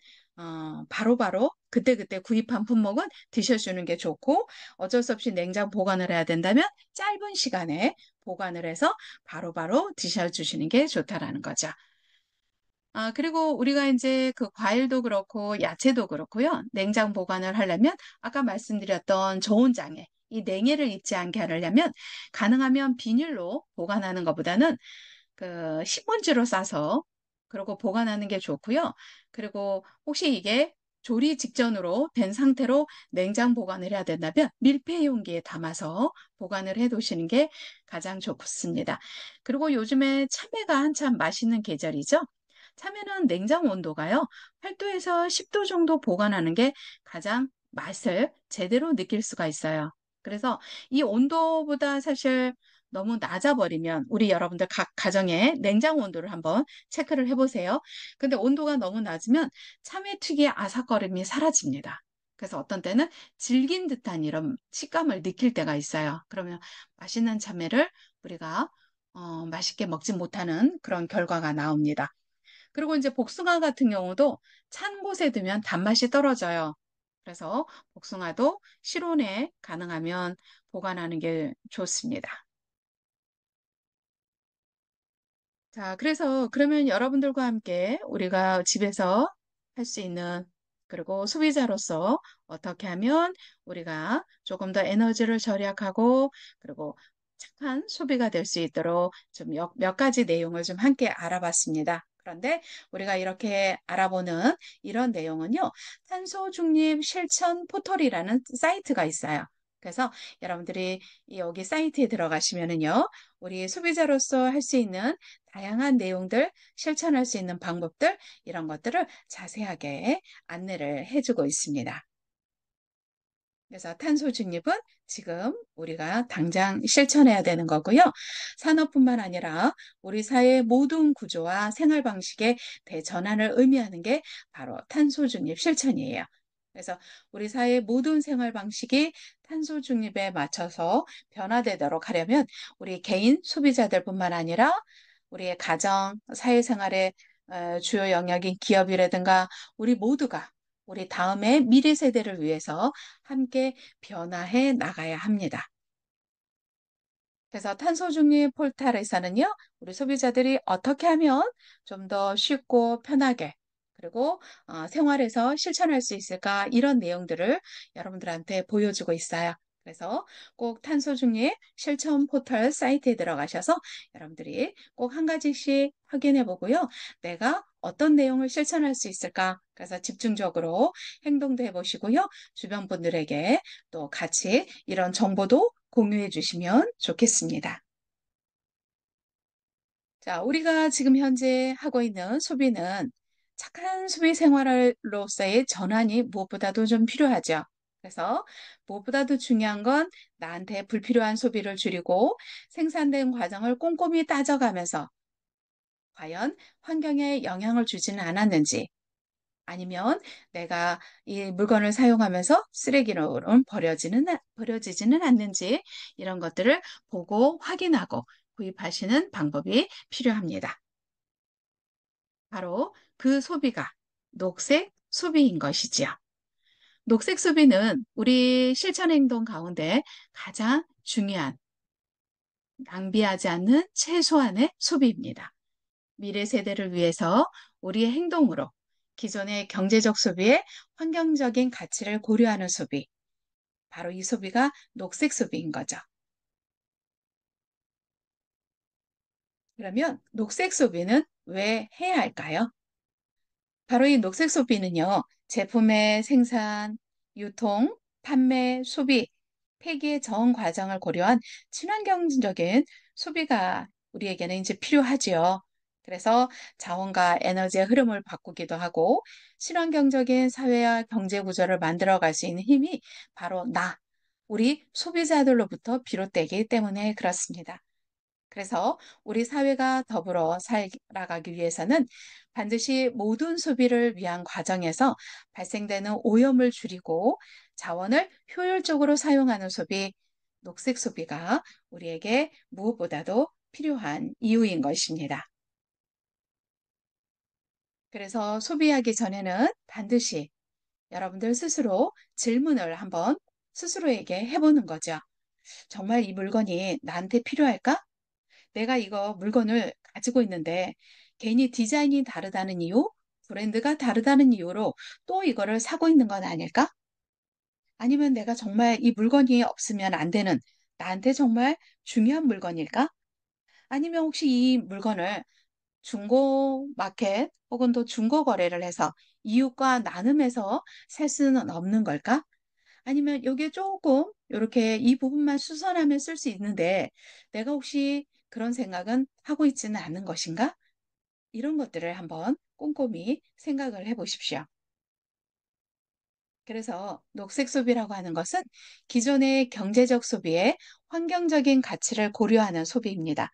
바로바로 그때그때 구입한 품목은 드셔주는 게 좋고 어쩔 수 없이 냉장 보관을 해야 된다면 짧은 시간에 보관을 해서 바로바로 드셔주시는 게 좋다라는 거죠. 그리고 우리가 이제 그 과일도 그렇고 야채도 그렇고요. 냉장 보관을 하려면 아까 말씀드렸던 저온장애, 이 냉해를 입지 않게 하려면 가능하면 비닐로 보관하는 것보다는 신문지로 싸서 그리고 보관하는 게 좋고요. 그리고 혹시 이게 조리 직전으로 된 상태로 냉장 보관을 해야 된다면 밀폐 용기에 담아서 보관을 해 두시는 게 가장 좋습니다. 그리고 요즘에 참외가 한참 맛있는 계절이죠. 참외는 냉장 온도가요, 8도에서 10도 정도 보관하는 게 가장 맛을 제대로 느낄 수가 있어요. 그래서 이 온도보다 사실 너무 낮아버리면 우리 여러분들 각 가정의 냉장 온도를 한번 체크를 해보세요. 근데 온도가 너무 낮으면 참외 특유의 아삭거림이 사라집니다. 그래서 어떤 때는 질긴 듯한 이런 식감을 느낄 때가 있어요. 그러면 맛있는 참외를 우리가 맛있게 먹지 못하는 그런 결과가 나옵니다. 그리고 이제 복숭아 같은 경우도 찬 곳에 두면 단맛이 떨어져요. 그래서 복숭아도 실온에 가능하면 보관하는 게 좋습니다. 자, 그래서 그러면 여러분들과 함께 우리가 집에서 할 수 있는 그리고 소비자로서 어떻게 하면 우리가 조금 더 에너지를 절약하고 그리고 착한 소비가 될 수 있도록 좀 몇 가지 내용을 좀 함께 알아봤습니다. 그런데 우리가 이렇게 알아보는 이런 내용은요, 탄소 중립 실천 포털이라는 사이트가 있어요. 그래서 여러분들이 여기 사이트에 들어가시면은요, 우리 소비자로서 할 수 있는 다양한 내용들, 실천할 수 있는 방법들, 이런 것들을 자세하게 안내를 해주고 있습니다. 그래서 탄소 중립은 지금 우리가 당장 실천해야 되는 거고요. 산업뿐만 아니라 우리 사회의 모든 구조와 생활 방식의 대전환을 의미하는 게 바로 탄소 중립 실천이에요. 그래서 우리 사회의 모든 생활 방식이 탄소 중립에 맞춰서 변화되도록 하려면 우리 개인 소비자들뿐만 아니라 우리의 가정, 사회생활의 주요 영역인 기업이라든가 우리 모두가 우리 다음의 미래 세대를 위해서 함께 변화해 나가야 합니다. 그래서 탄소 중립 포털에서는요, 우리 소비자들이 어떻게 하면 좀 더 쉽고 편하게 그리고 생활에서 실천할 수 있을까 이런 내용들을 여러분들한테 보여주고 있어요. 그래서 꼭 탄소 중립 실천 포털 사이트에 들어가셔서 여러분들이 꼭 한 가지씩 확인해 보고요. 내가 어떤 내용을 실천할 수 있을까? 그래서 집중적으로 행동도 해보시고요. 주변 분들에게 또 같이 이런 정보도 공유해 주시면 좋겠습니다. 자, 우리가 지금 현재 하고 있는 소비는 착한 소비 생활로서의 전환이 무엇보다도 좀 필요하죠. 그래서 무엇보다도 중요한 건 나한테 불필요한 소비를 줄이고 생산된 과정을 꼼꼼히 따져가면서 과연 환경에 영향을 주지는 않았는지 아니면 내가 이 물건을 사용하면서 쓰레기로는 버려지지는 않는지 이런 것들을 보고 확인하고 구입하시는 방법이 필요합니다. 바로 그 소비가 녹색 소비인 것이지요. 녹색 소비는 우리 실천 행동 가운데 가장 중요한 낭비하지 않는 최소한의 소비입니다. 미래 세대를 위해서 우리의 행동으로 기존의 경제적 소비에 환경적인 가치를 고려하는 소비, 바로 이 소비가 녹색 소비인 거죠. 그러면 녹색 소비는 왜 해야 할까요? 바로 이 녹색 소비는요, 제품의 생산, 유통, 판매, 소비, 폐기의 전 과정을 고려한 친환경적인 소비가 우리에게는 이제 필요하지요. 그래서 자원과 에너지의 흐름을 바꾸기도 하고 친환경적인 사회와 경제 구조를 만들어 갈 수 있는 힘이 바로 우리 소비자들로부터 비롯되기 때문에 그렇습니다. 그래서 우리 사회가 더불어 살아가기 위해서는 반드시 모든 소비를 위한 과정에서 발생되는 오염을 줄이고 자원을 효율적으로 사용하는 소비, 녹색 소비가 우리에게 무엇보다도 필요한 이유인 것입니다. 그래서 소비하기 전에는 반드시 여러분들 스스로 질문을 한번 스스로에게 해보는 거죠. 정말 이 물건이 나한테 필요할까? 내가 이거 물건을 가지고 있는데 괜히 디자인이 다르다는 이유, 브랜드가 다르다는 이유로 또 이거를 사고 있는 건 아닐까? 아니면 내가 정말 이 물건이 없으면 안 되는 나한테 정말 중요한 물건일까? 아니면 혹시 이 물건을 중고 마켓 혹은 또 중고 거래를 해서 이웃과 나눔해서 살 수는 없는 걸까? 아니면 여기에 조금 이렇게 이 부분만 수선하면 쓸 수 있는데 내가 혹시 그런 생각은 하고 있지는 않은 것인가? 이런 것들을 한번 꼼꼼히 생각을 해 보십시오. 그래서 녹색 소비라고 하는 것은 기존의 경제적 소비에 환경적인 가치를 고려하는 소비입니다.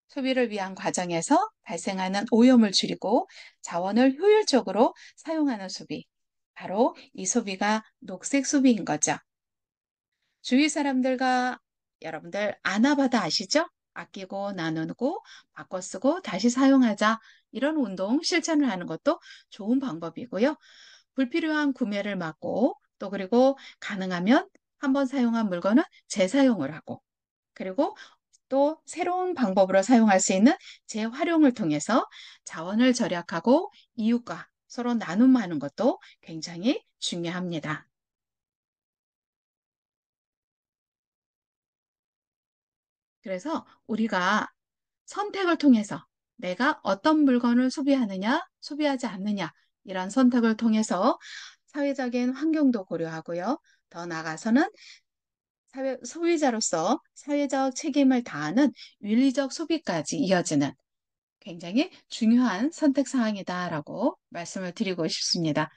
소비를 위한 과정에서 발생하는 오염을 줄이고 자원을 효율적으로 사용하는 소비. 바로 이 소비가 녹색 소비인 거죠. 주위 사람들과 여러분들 아나바다 아시죠? 아끼고 나누고 바꿔 쓰고 다시 사용하자. 이런 운동 실천을 하는 것도 좋은 방법이고요. 불필요한 구매를 막고 또 그리고 가능하면 한번 사용한 물건은 재사용을 하고 그리고 또 새로운 방법으로 사용할 수 있는 재활용을 통해서 자원을 절약하고 이웃과 서로 나눔하는 것도 굉장히 중요합니다. 그래서 우리가 선택을 통해서 내가 어떤 물건을 소비하느냐, 소비하지 않느냐, 이런 선택을 통해서 사회적인 환경도 고려하고요. 더 나아가서는 소비자로서 사회적 책임을 다하는 윤리적 소비까지 이어지는 굉장히 중요한 선택 사항이다라고 말씀을 드리고 싶습니다.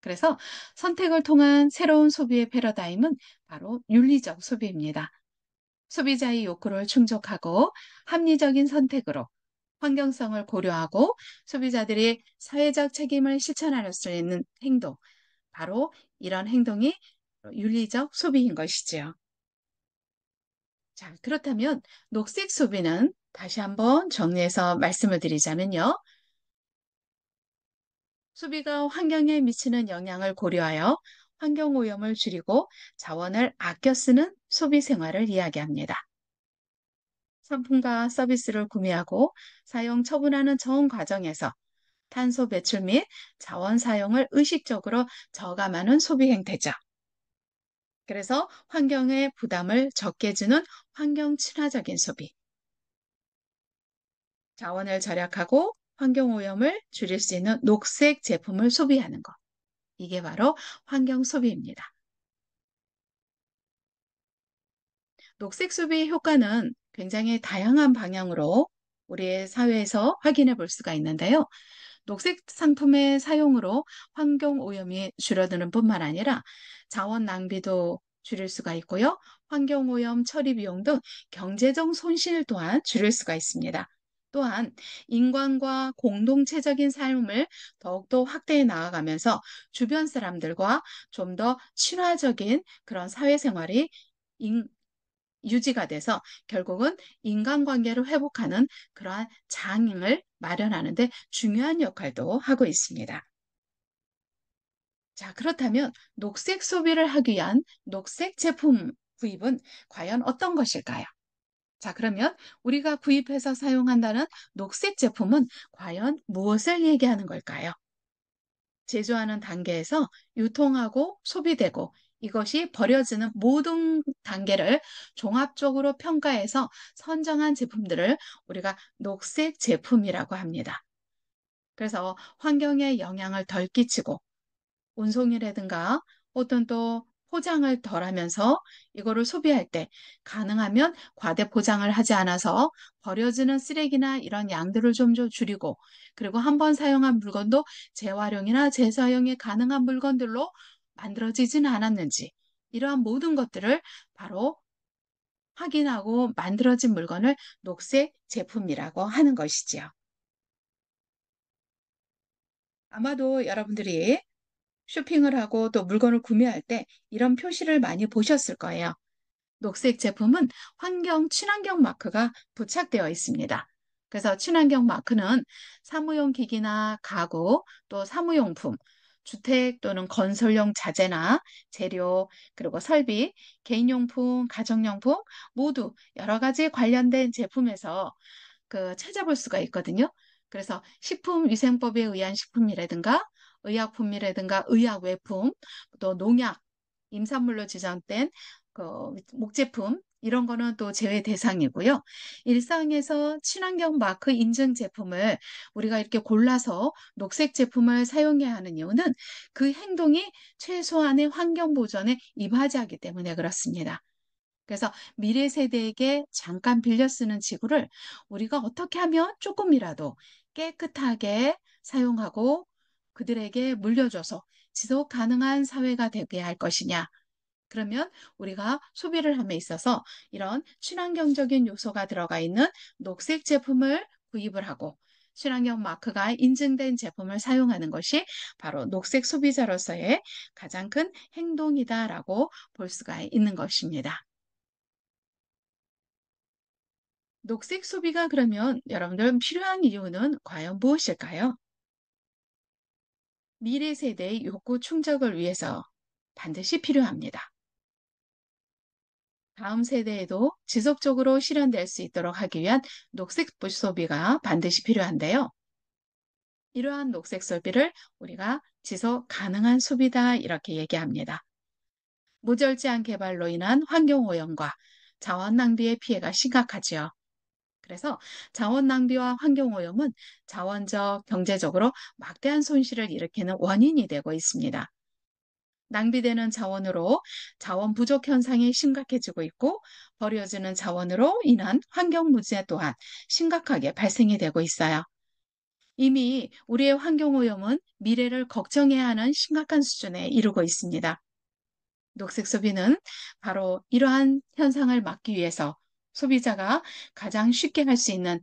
그래서 선택을 통한 새로운 소비의 패러다임은 바로 윤리적 소비입니다. 소비자의 욕구를 충족하고 합리적인 선택으로 환경성을 고려하고 소비자들이 사회적 책임을 실천할 수 있는 행동, 바로 이런 행동이 윤리적 소비인 것이지요. 자, 그렇다면 녹색 소비는 다시 한번 정리해서 말씀을 드리자면요. 소비가 환경에 미치는 영향을 고려하여 환경 오염을 줄이고 자원을 아껴 쓰는 소비 생활을 이야기합니다. 상품과 서비스를 구매하고 사용 처분하는 전 과정에서 탄소 배출 및 자원 사용을 의식적으로 저감하는 소비 행태죠. 그래서 환경에 부담을 적게 주는 환경 친화적인 소비, 자원을 절약하고 환경 오염을 줄일 수 있는 녹색 제품을 소비하는 것. 이게 바로 환경 소비입니다. 녹색 소비의 효과는 굉장히 다양한 방향으로 우리의 사회에서 확인해 볼 수가 있는데요. 녹색 상품의 사용으로 환경 오염이 줄어드는 뿐만 아니라 자원 낭비도 줄일 수가 있고요. 환경 오염 처리 비용 등 경제적 손실 또한 줄일 수가 있습니다. 또한 인간과 공동체적인 삶을 더욱더 확대해 나아가면서 주변 사람들과 좀 더 친화적인 그런 사회생활이 유지가 돼서 결국은 인간관계를 회복하는 그러한 장을 마련하는 데 중요한 역할도 하고 있습니다. 자, 그렇다면 녹색 소비를 하기 위한 녹색 제품 구입은 과연 어떤 것일까요? 자, 그러면 우리가 구입해서 사용한다는 녹색 제품은 과연 무엇을 얘기하는 걸까요? 제조하는 단계에서 유통하고 소비되고 이것이 버려지는 모든 단계를 종합적으로 평가해서 선정한 제품들을 우리가 녹색 제품이라고 합니다. 그래서 환경에 영향을 덜 끼치고 운송이라든가 어떤 또 포장을 덜 하면서 이거를 소비할 때 가능하면 과대 포장을 하지 않아서 버려지는 쓰레기나 이런 양들을 좀 줄이고 그리고 한번 사용한 물건도 재활용이나 재사용이 가능한 물건들로 만들어지진 않았는지 이러한 모든 것들을 바로 확인하고 만들어진 물건을 녹색 제품이라고 하는 것이지요. 아마도 여러분들이 쇼핑을 하고 또 물건을 구매할 때 이런 표시를 많이 보셨을 거예요. 녹색 제품은 환경 친환경 마크가 부착되어 있습니다. 그래서 친환경 마크는 사무용 기기나 가구, 또 사무용품, 주택 또는 건설용 자재나 재료, 그리고 설비, 개인용품, 가정용품 모두 여러 가지 관련된 제품에서 찾아볼 수가 있거든요. 그래서 식품위생법에 의한 식품이라든가 의약품이라든가 의약외품, 또 농약, 임산물로 지정된 그 목제품 이런 거는 또 제외 대상이고요. 일상에서 친환경 마크 인증 제품을 우리가 이렇게 골라서 녹색 제품을 사용해야 하는 이유는 그 행동이 최소한의 환경 보전에 이바지하기 때문에 그렇습니다. 그래서 미래 세대에게 잠깐 빌려 쓰는 지구를 우리가 어떻게 하면 조금이라도 깨끗하게 사용하고 그들에게 물려줘서 지속 가능한 사회가 되게 할 것이냐? 그러면 우리가 소비를 함에 있어서 이런 친환경적인 요소가 들어가 있는 녹색 제품을 구입을 하고 친환경 마크가 인증된 제품을 사용하는 것이 바로 녹색 소비자로서의 가장 큰 행동이다라고 볼 수가 있는 것입니다. 녹색 소비가 그러면 여러분들 필요한 이유는 과연 무엇일까요? 미래 세대의 욕구 충족을 위해서 반드시 필요합니다. 다음 세대에도 지속적으로 실현될 수 있도록 하기 위한 녹색 소비가 반드시 필요한데요. 이러한 녹색 소비를 우리가 지속 가능한 소비다 이렇게 얘기합니다. 무절제한 개발로 인한 환경 오염과 자원 낭비의 피해가 심각하지요. 그래서 자원 낭비와 환경 오염은 자원적, 경제적으로 막대한 손실을 일으키는 원인이 되고 있습니다. 낭비되는 자원으로 자원 부족 현상이 심각해지고 있고 버려지는 자원으로 인한 환경 문제 또한 심각하게 발생이 되고 있어요. 이미 우리의 환경 오염은 미래를 걱정해야 하는 심각한 수준에 이르고 있습니다. 녹색 소비는 바로 이러한 현상을 막기 위해서 소비자가 가장 쉽게 할 수 있는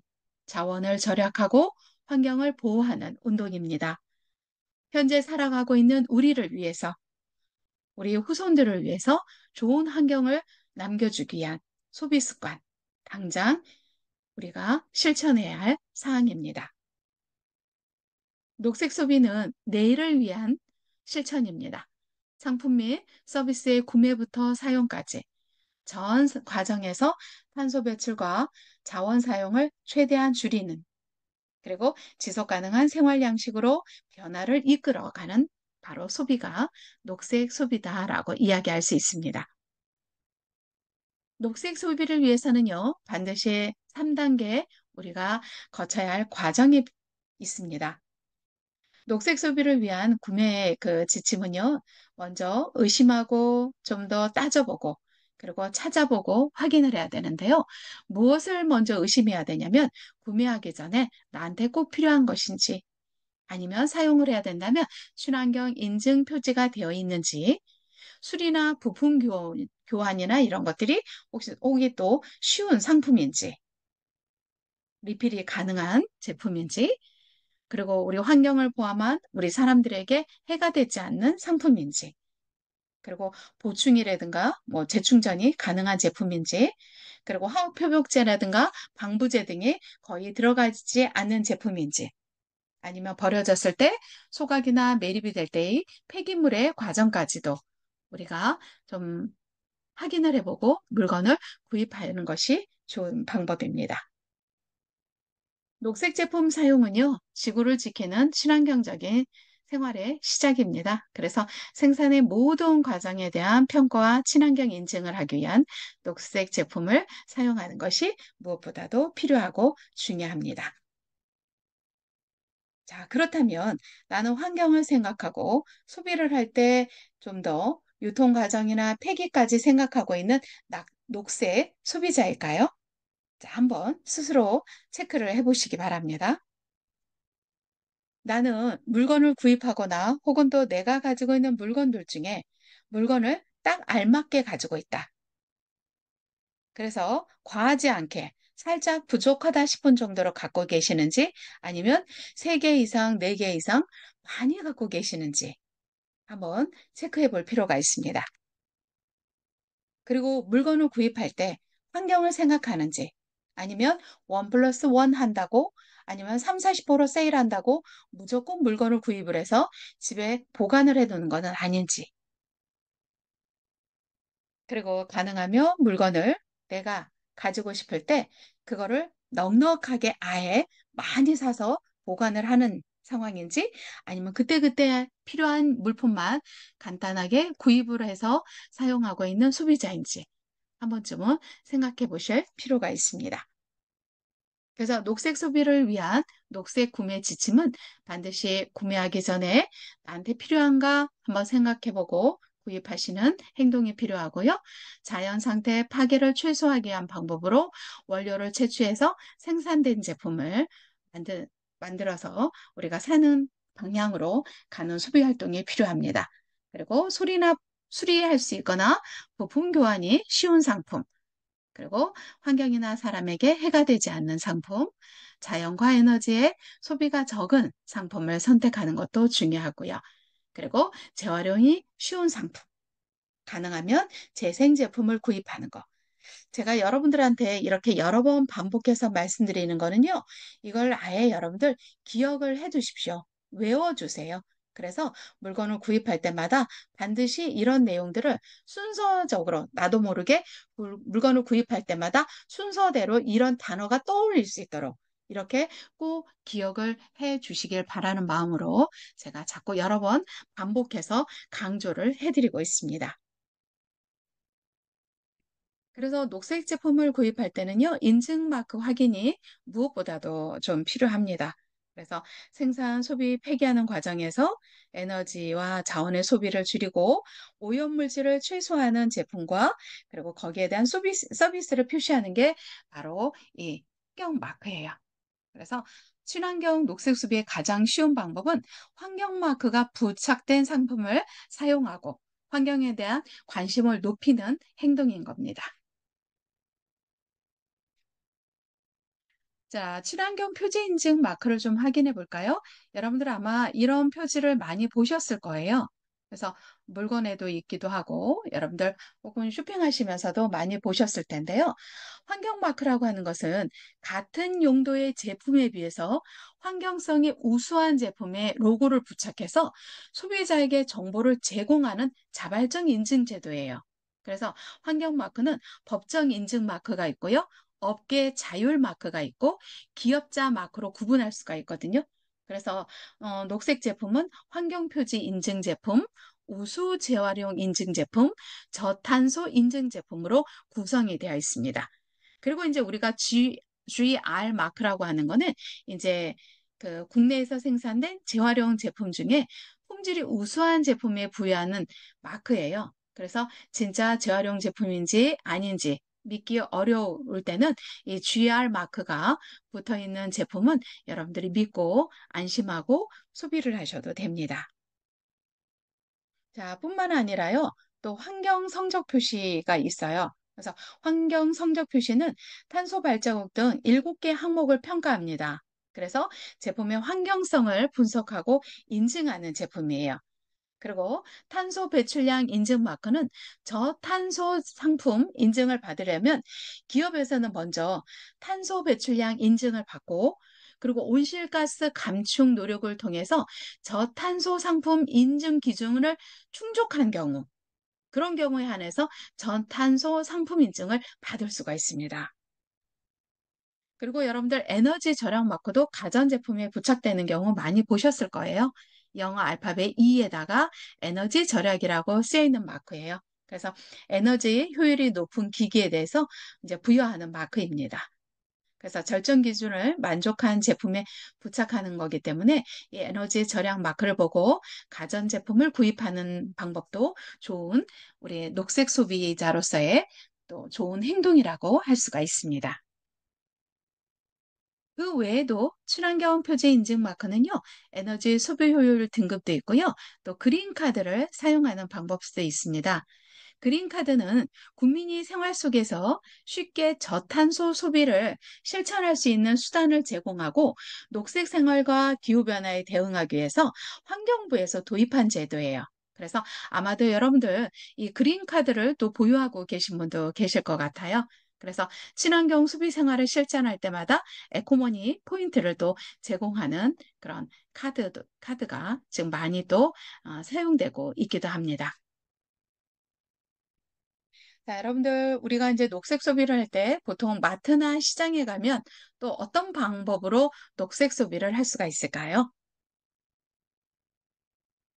자원을 절약하고 환경을 보호하는 운동입니다. 현재 살아가고 있는 우리를 위해서 우리 후손들을 위해서 좋은 환경을 남겨주기 위한 소비 습관, 당장 우리가 실천해야 할 사항입니다. 녹색 소비는 내일을 위한 실천입니다. 상품 및 서비스의 구매부터 사용까지 전 과정에서 탄소 배출과 자원 사용을 최대한 줄이는 그리고 지속 가능한 생활 양식으로 변화를 이끌어가는 바로 소비가 녹색 소비다라고 이야기할 수 있습니다. 녹색 소비를 위해서는요, 반드시 3단계 우리가 거쳐야 할 과정이 있습니다. 녹색 소비를 위한 구매 그 지침은요, 먼저 의심하고 좀 더 따져보고, 그리고 찾아보고 확인을 해야 되는데요. 무엇을 먼저 의심해야 되냐면, 구매하기 전에 나한테 꼭 필요한 것인지, 아니면 사용을 해야 된다면 친환경 인증 표지가 되어 있는지, 수리나 부품 교환이나 이런 것들이 혹시 오기 또 쉬운 상품인지, 리필이 가능한 제품인지, 그리고 우리 환경을 포함한 우리 사람들에게 해가 되지 않는 상품인지, 그리고 보충이라든가 뭐 재충전이 가능한 제품인지, 그리고 화학 표백제라든가 방부제 등이 거의 들어가지 않는 제품인지, 아니면 버려졌을 때 소각이나 매립이 될 때의 폐기물의 과정까지도 우리가 좀 확인을 해보고 물건을 구입하는 것이 좋은 방법입니다. 녹색 제품 사용은요, 지구를 지키는 친환경적인 생활의 시작입니다. 그래서 생산의 모든 과정에 대한 평가와 친환경 인증을 하기 위한 녹색 제품을 사용하는 것이 무엇보다도 필요하고 중요합니다. 자, 그렇다면 나는 환경을 생각하고 소비를 할 때 좀 더 유통 과정이나 폐기까지 생각하고 있는 녹색 소비자일까요? 자, 한번 스스로 체크를 해보시기 바랍니다. 나는 물건을 구입하거나 혹은 또 내가 가지고 있는 물건들 중에 물건을 딱 알맞게 가지고 있다. 그래서 과하지 않게 살짝 부족하다 싶은 정도로 갖고 계시는지 아니면 3개 이상, 4개 이상 많이 갖고 계시는지 한번 체크해 볼 필요가 있습니다. 그리고 물건을 구입할 때 환경을 생각하는지 아니면 1 플러스 1 한다고 아니면 3, 40% 세일한다고 무조건 물건을 구입을 해서 집에 보관을 해 두는 것은 아닌지 그리고 가능하면 물건을 내가 가지고 싶을 때 그거를 넉넉하게 아예 많이 사서 보관을 하는 상황인지 아니면 그때그때 필요한 물품만 간단하게 구입을 해서 사용하고 있는 소비자인지 한 번쯤은 생각해 보실 필요가 있습니다. 그래서 녹색 소비를 위한 녹색 구매 지침은 반드시 구매하기 전에 나한테 필요한가 한번 생각해 보고 구입하시는 행동이 필요하고요. 자연 상태 파괴를 최소화하기 위한 방법으로 원료를 채취해서 생산된 제품을 만들어서 우리가 사는 방향으로 가는 소비 활동이 필요합니다. 그리고 수리할 수 있거나 부품 교환이 쉬운 상품, 그리고 환경이나 사람에게 해가 되지 않는 상품, 자연과 에너지의 소비가 적은 상품을 선택하는 것도 중요하고요. 그리고 재활용이 쉬운 상품, 가능하면 재생 제품을 구입하는 것. 제가 여러분들한테 이렇게 여러 번 반복해서 말씀드리는 거는요, 이걸 아예 여러분들 기억을 해 두십시오. 외워주세요. 그래서 물건을 구입할 때마다 반드시 이런 내용들을 순서적으로 나도 모르게 물건을 구입할 때마다 순서대로 이런 단어가 떠올릴 수 있도록 이렇게 꼭 기억을 해 주시길 바라는 마음으로 제가 자꾸 여러 번 반복해서 강조를 해드리고 있습니다. 그래서 녹색 제품을 구입할 때는요, 인증 마크 확인이 무엇보다도 좀 필요합니다. 그래서 생산, 소비, 폐기하는 과정에서 에너지와 자원의 소비를 줄이고 오염물질을 최소화하는 제품과 그리고 거기에 대한 서비스를 표시하는 게 바로 이 환경 마크예요. 그래서 친환경 녹색 소비의 가장 쉬운 방법은 환경 마크가 부착된 상품을 사용하고 환경에 대한 관심을 높이는 행동인 겁니다. 자, 친환경 표지 인증 마크를 좀 확인해 볼까요? 여러분들 아마 이런 표지를 많이 보셨을 거예요. 그래서 물건에도 있기도 하고 여러분들 혹은 쇼핑하시면서도 많이 보셨을 텐데요. 환경 마크라고 하는 것은 같은 용도의 제품에 비해서 환경성이 우수한 제품의 로고를 부착해서 소비자에게 정보를 제공하는 자발적 인증 제도예요. 그래서 환경 마크는 법정 인증 마크가 있고요. 업계 자율 마크가 있고 기업자 마크로 구분할 수가 있거든요. 그래서 녹색 제품은 환경 표지 인증 제품, 우수 재활용 인증 제품, 저탄소 인증 제품으로 구성이 되어 있습니다. 그리고 이제 우리가 GR 마크라고 하는 거는 이제 그 국내에서 생산된 재활용 제품 중에 품질이 우수한 제품에 부여하는 마크예요. 그래서 진짜 재활용 제품인지 아닌지 믿기 어려울 때는 이 GR 마크가 붙어 있는 제품은 여러분들이 믿고 안심하고 소비를 하셔도 됩니다. 자, 뿐만 아니라요. 또 환경 성적 표시가 있어요. 그래서 환경 성적 표시는 탄소 발자국 등 7개 항목을 평가합니다. 그래서 제품의 환경성을 분석하고 인증하는 제품이에요. 그리고 탄소 배출량 인증 마크는 저탄소 상품 인증을 받으려면 기업에서는 먼저 탄소 배출량 인증을 받고 그리고 온실가스 감축 노력을 통해서 저탄소 상품 인증 기준을 충족한 경우 그런 경우에 한해서 저탄소 상품 인증을 받을 수가 있습니다. 그리고 여러분들 에너지 절약 마크도 가전제품에 부착되는 경우 많이 보셨을 거예요. 영어 알파벳 E에다가 에너지 절약이라고 쓰여 있는 마크예요. 그래서 에너지 효율이 높은 기기에 대해서 이제 부여하는 마크입니다. 그래서 절정 기준을 만족한 제품에 부착하는 거기 때문에 이 에너지 절약 마크를 보고 가전제품을 구입하는 방법도 좋은 우리 녹색 소비자로서의 또 좋은 행동이라고 할 수가 있습니다. 그 외에도 친환경 표지 인증 마크는요, 에너지 소비 효율 등급도 있고요, 또 그린카드를 사용하는 방법도 있습니다. 그린카드는 국민이 생활 속에서 쉽게 저탄소 소비를 실천할 수 있는 수단을 제공하고 녹색 생활과 기후변화에 대응하기 위해서 환경부에서 도입한 제도예요. 그래서 아마도 여러분들 이 그린카드를 또 보유하고 계신 분도 계실 것 같아요. 그래서 친환경 소비 생활을 실천할 때마다 에코머니 포인트를 또 제공하는 그런 카드가 지금 많이 또 사용되고 있기도 합니다. 자, 여러분들, 우리가 이제 녹색 소비를 할 때 보통 마트나 시장에 가면 또 어떤 방법으로 녹색 소비를 할 수가 있을까요?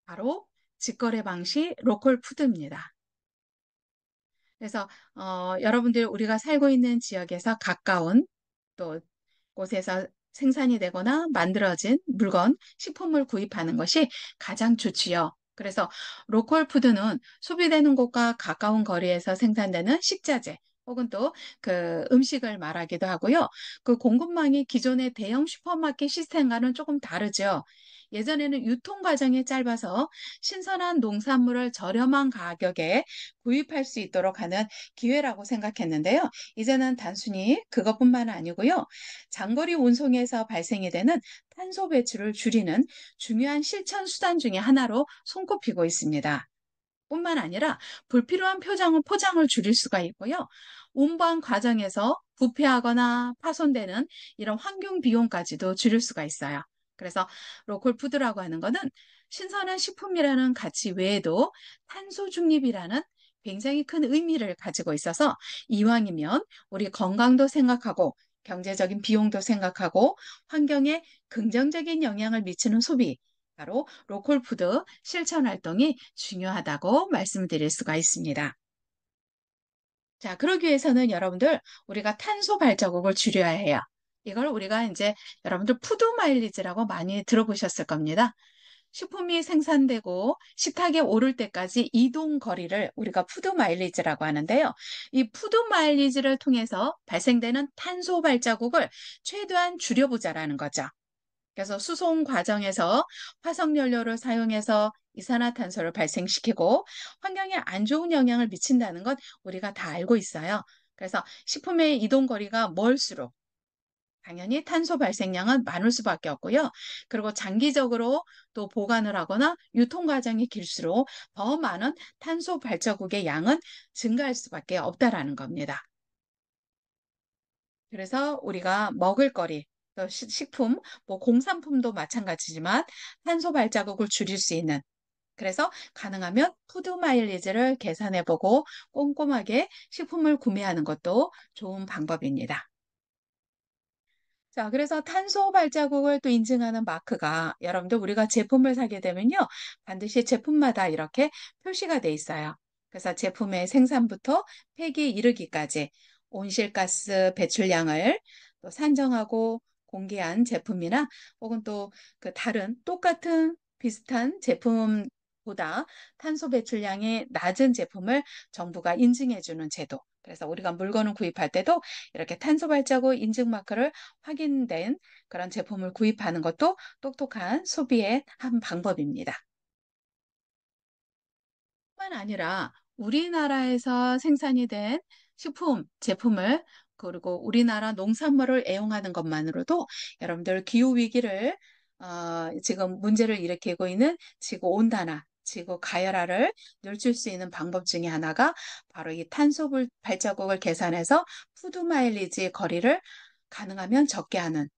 바로 직거래 방식 로컬 푸드입니다. 그래서 여러분들 우리가 살고 있는 지역에서 가까운 또 곳에서 생산이 되거나 만들어진 물건, 식품을 구입하는 것이 가장 좋지요. 그래서 로컬 푸드는 소비되는 곳과 가까운 거리에서 생산되는 식자재, 혹은 또 그 음식을 말하기도 하고요. 그 공급망이 기존의 대형 슈퍼마켓 시스템과는 조금 다르죠. 예전에는 유통 과정이 짧아서 신선한 농산물을 저렴한 가격에 구입할 수 있도록 하는 기회라고 생각했는데요. 이제는 단순히 그것뿐만 아니고요. 장거리 운송에서 발생이 되는 탄소 배출을 줄이는 중요한 실천 수단 중에 하나로 손꼽히고 있습니다. 뿐만 아니라 불필요한 포장을 줄일 수가 있고요. 운반 과정에서 부패하거나 파손되는 이런 환경 비용까지도 줄일 수가 있어요. 그래서 로컬 푸드라고 하는 거는 신선한 식품이라는 가치 외에도 탄소 중립이라는 굉장히 큰 의미를 가지고 있어서 이왕이면 우리 건강도 생각하고 경제적인 비용도 생각하고 환경에 긍정적인 영향을 미치는 소비, 바로 로컬 푸드 실천 활동이 중요하다고 말씀드릴 수가 있습니다. 자, 그러기 위해서는 여러분들 우리가 탄소 발자국을 줄여야 해요. 이걸 우리가 이제 여러분들 푸드 마일리지라고 많이 들어보셨을 겁니다. 식품이 생산되고 식탁에 오를 때까지 이동 거리를 우리가 푸드 마일리지라고 하는데요. 이 푸드 마일리지를 통해서 발생되는 탄소 발자국을 최대한 줄여보자라는 거죠. 그래서 수송 과정에서 화석연료를 사용해서 이산화탄소를 발생시키고 환경에 안 좋은 영향을 미친다는 건 우리가 다 알고 있어요. 그래서 식품의 이동 거리가 멀수록 당연히 탄소 발생량은 많을 수밖에 없고요. 그리고 장기적으로 또 보관을 하거나 유통 과정이 길수록 더 많은 탄소 발자국의 양은 증가할 수밖에 없다라는 겁니다. 그래서 우리가 먹을거리, 또 식품, 뭐 공산품도 마찬가지지만 탄소 발자국을 줄일 수 있는, 그래서 가능하면 푸드 마일리지를 계산해보고 꼼꼼하게 식품을 구매하는 것도 좋은 방법입니다. 자, 그래서 탄소 발자국을 또 인증하는 마크가 여러분들 우리가 제품을 사게 되면요. 반드시 제품마다 이렇게 표시가 돼 있어요. 그래서 제품의 생산부터 폐기에 이르기까지 온실가스 배출량을 또 산정하고 공개한 제품이나 혹은 또 그 다른 똑같은 비슷한 제품보다 탄소 배출량이 낮은 제품을 정부가 인증해 주는 제도. 그래서 우리가 물건을 구입할 때도 이렇게 탄소 발자국 인증 마크를 확인된 그런 제품을 구입하는 것도 똑똑한 소비의 한 방법입니다. 뿐만 아니라 우리나라에서 생산이 된 식품, 제품을 그리고 우리나라 농산물을 애용하는 것만으로도 여러분들 기후 위기를 지금 문제를 일으키고 있는 지구 온난화, 지구 가열화를 늦출 수 있는 방법 중에 하나가 바로 이 탄소 발자국을 계산해서 푸드 마일리지 거리를 가능하면 적게 하는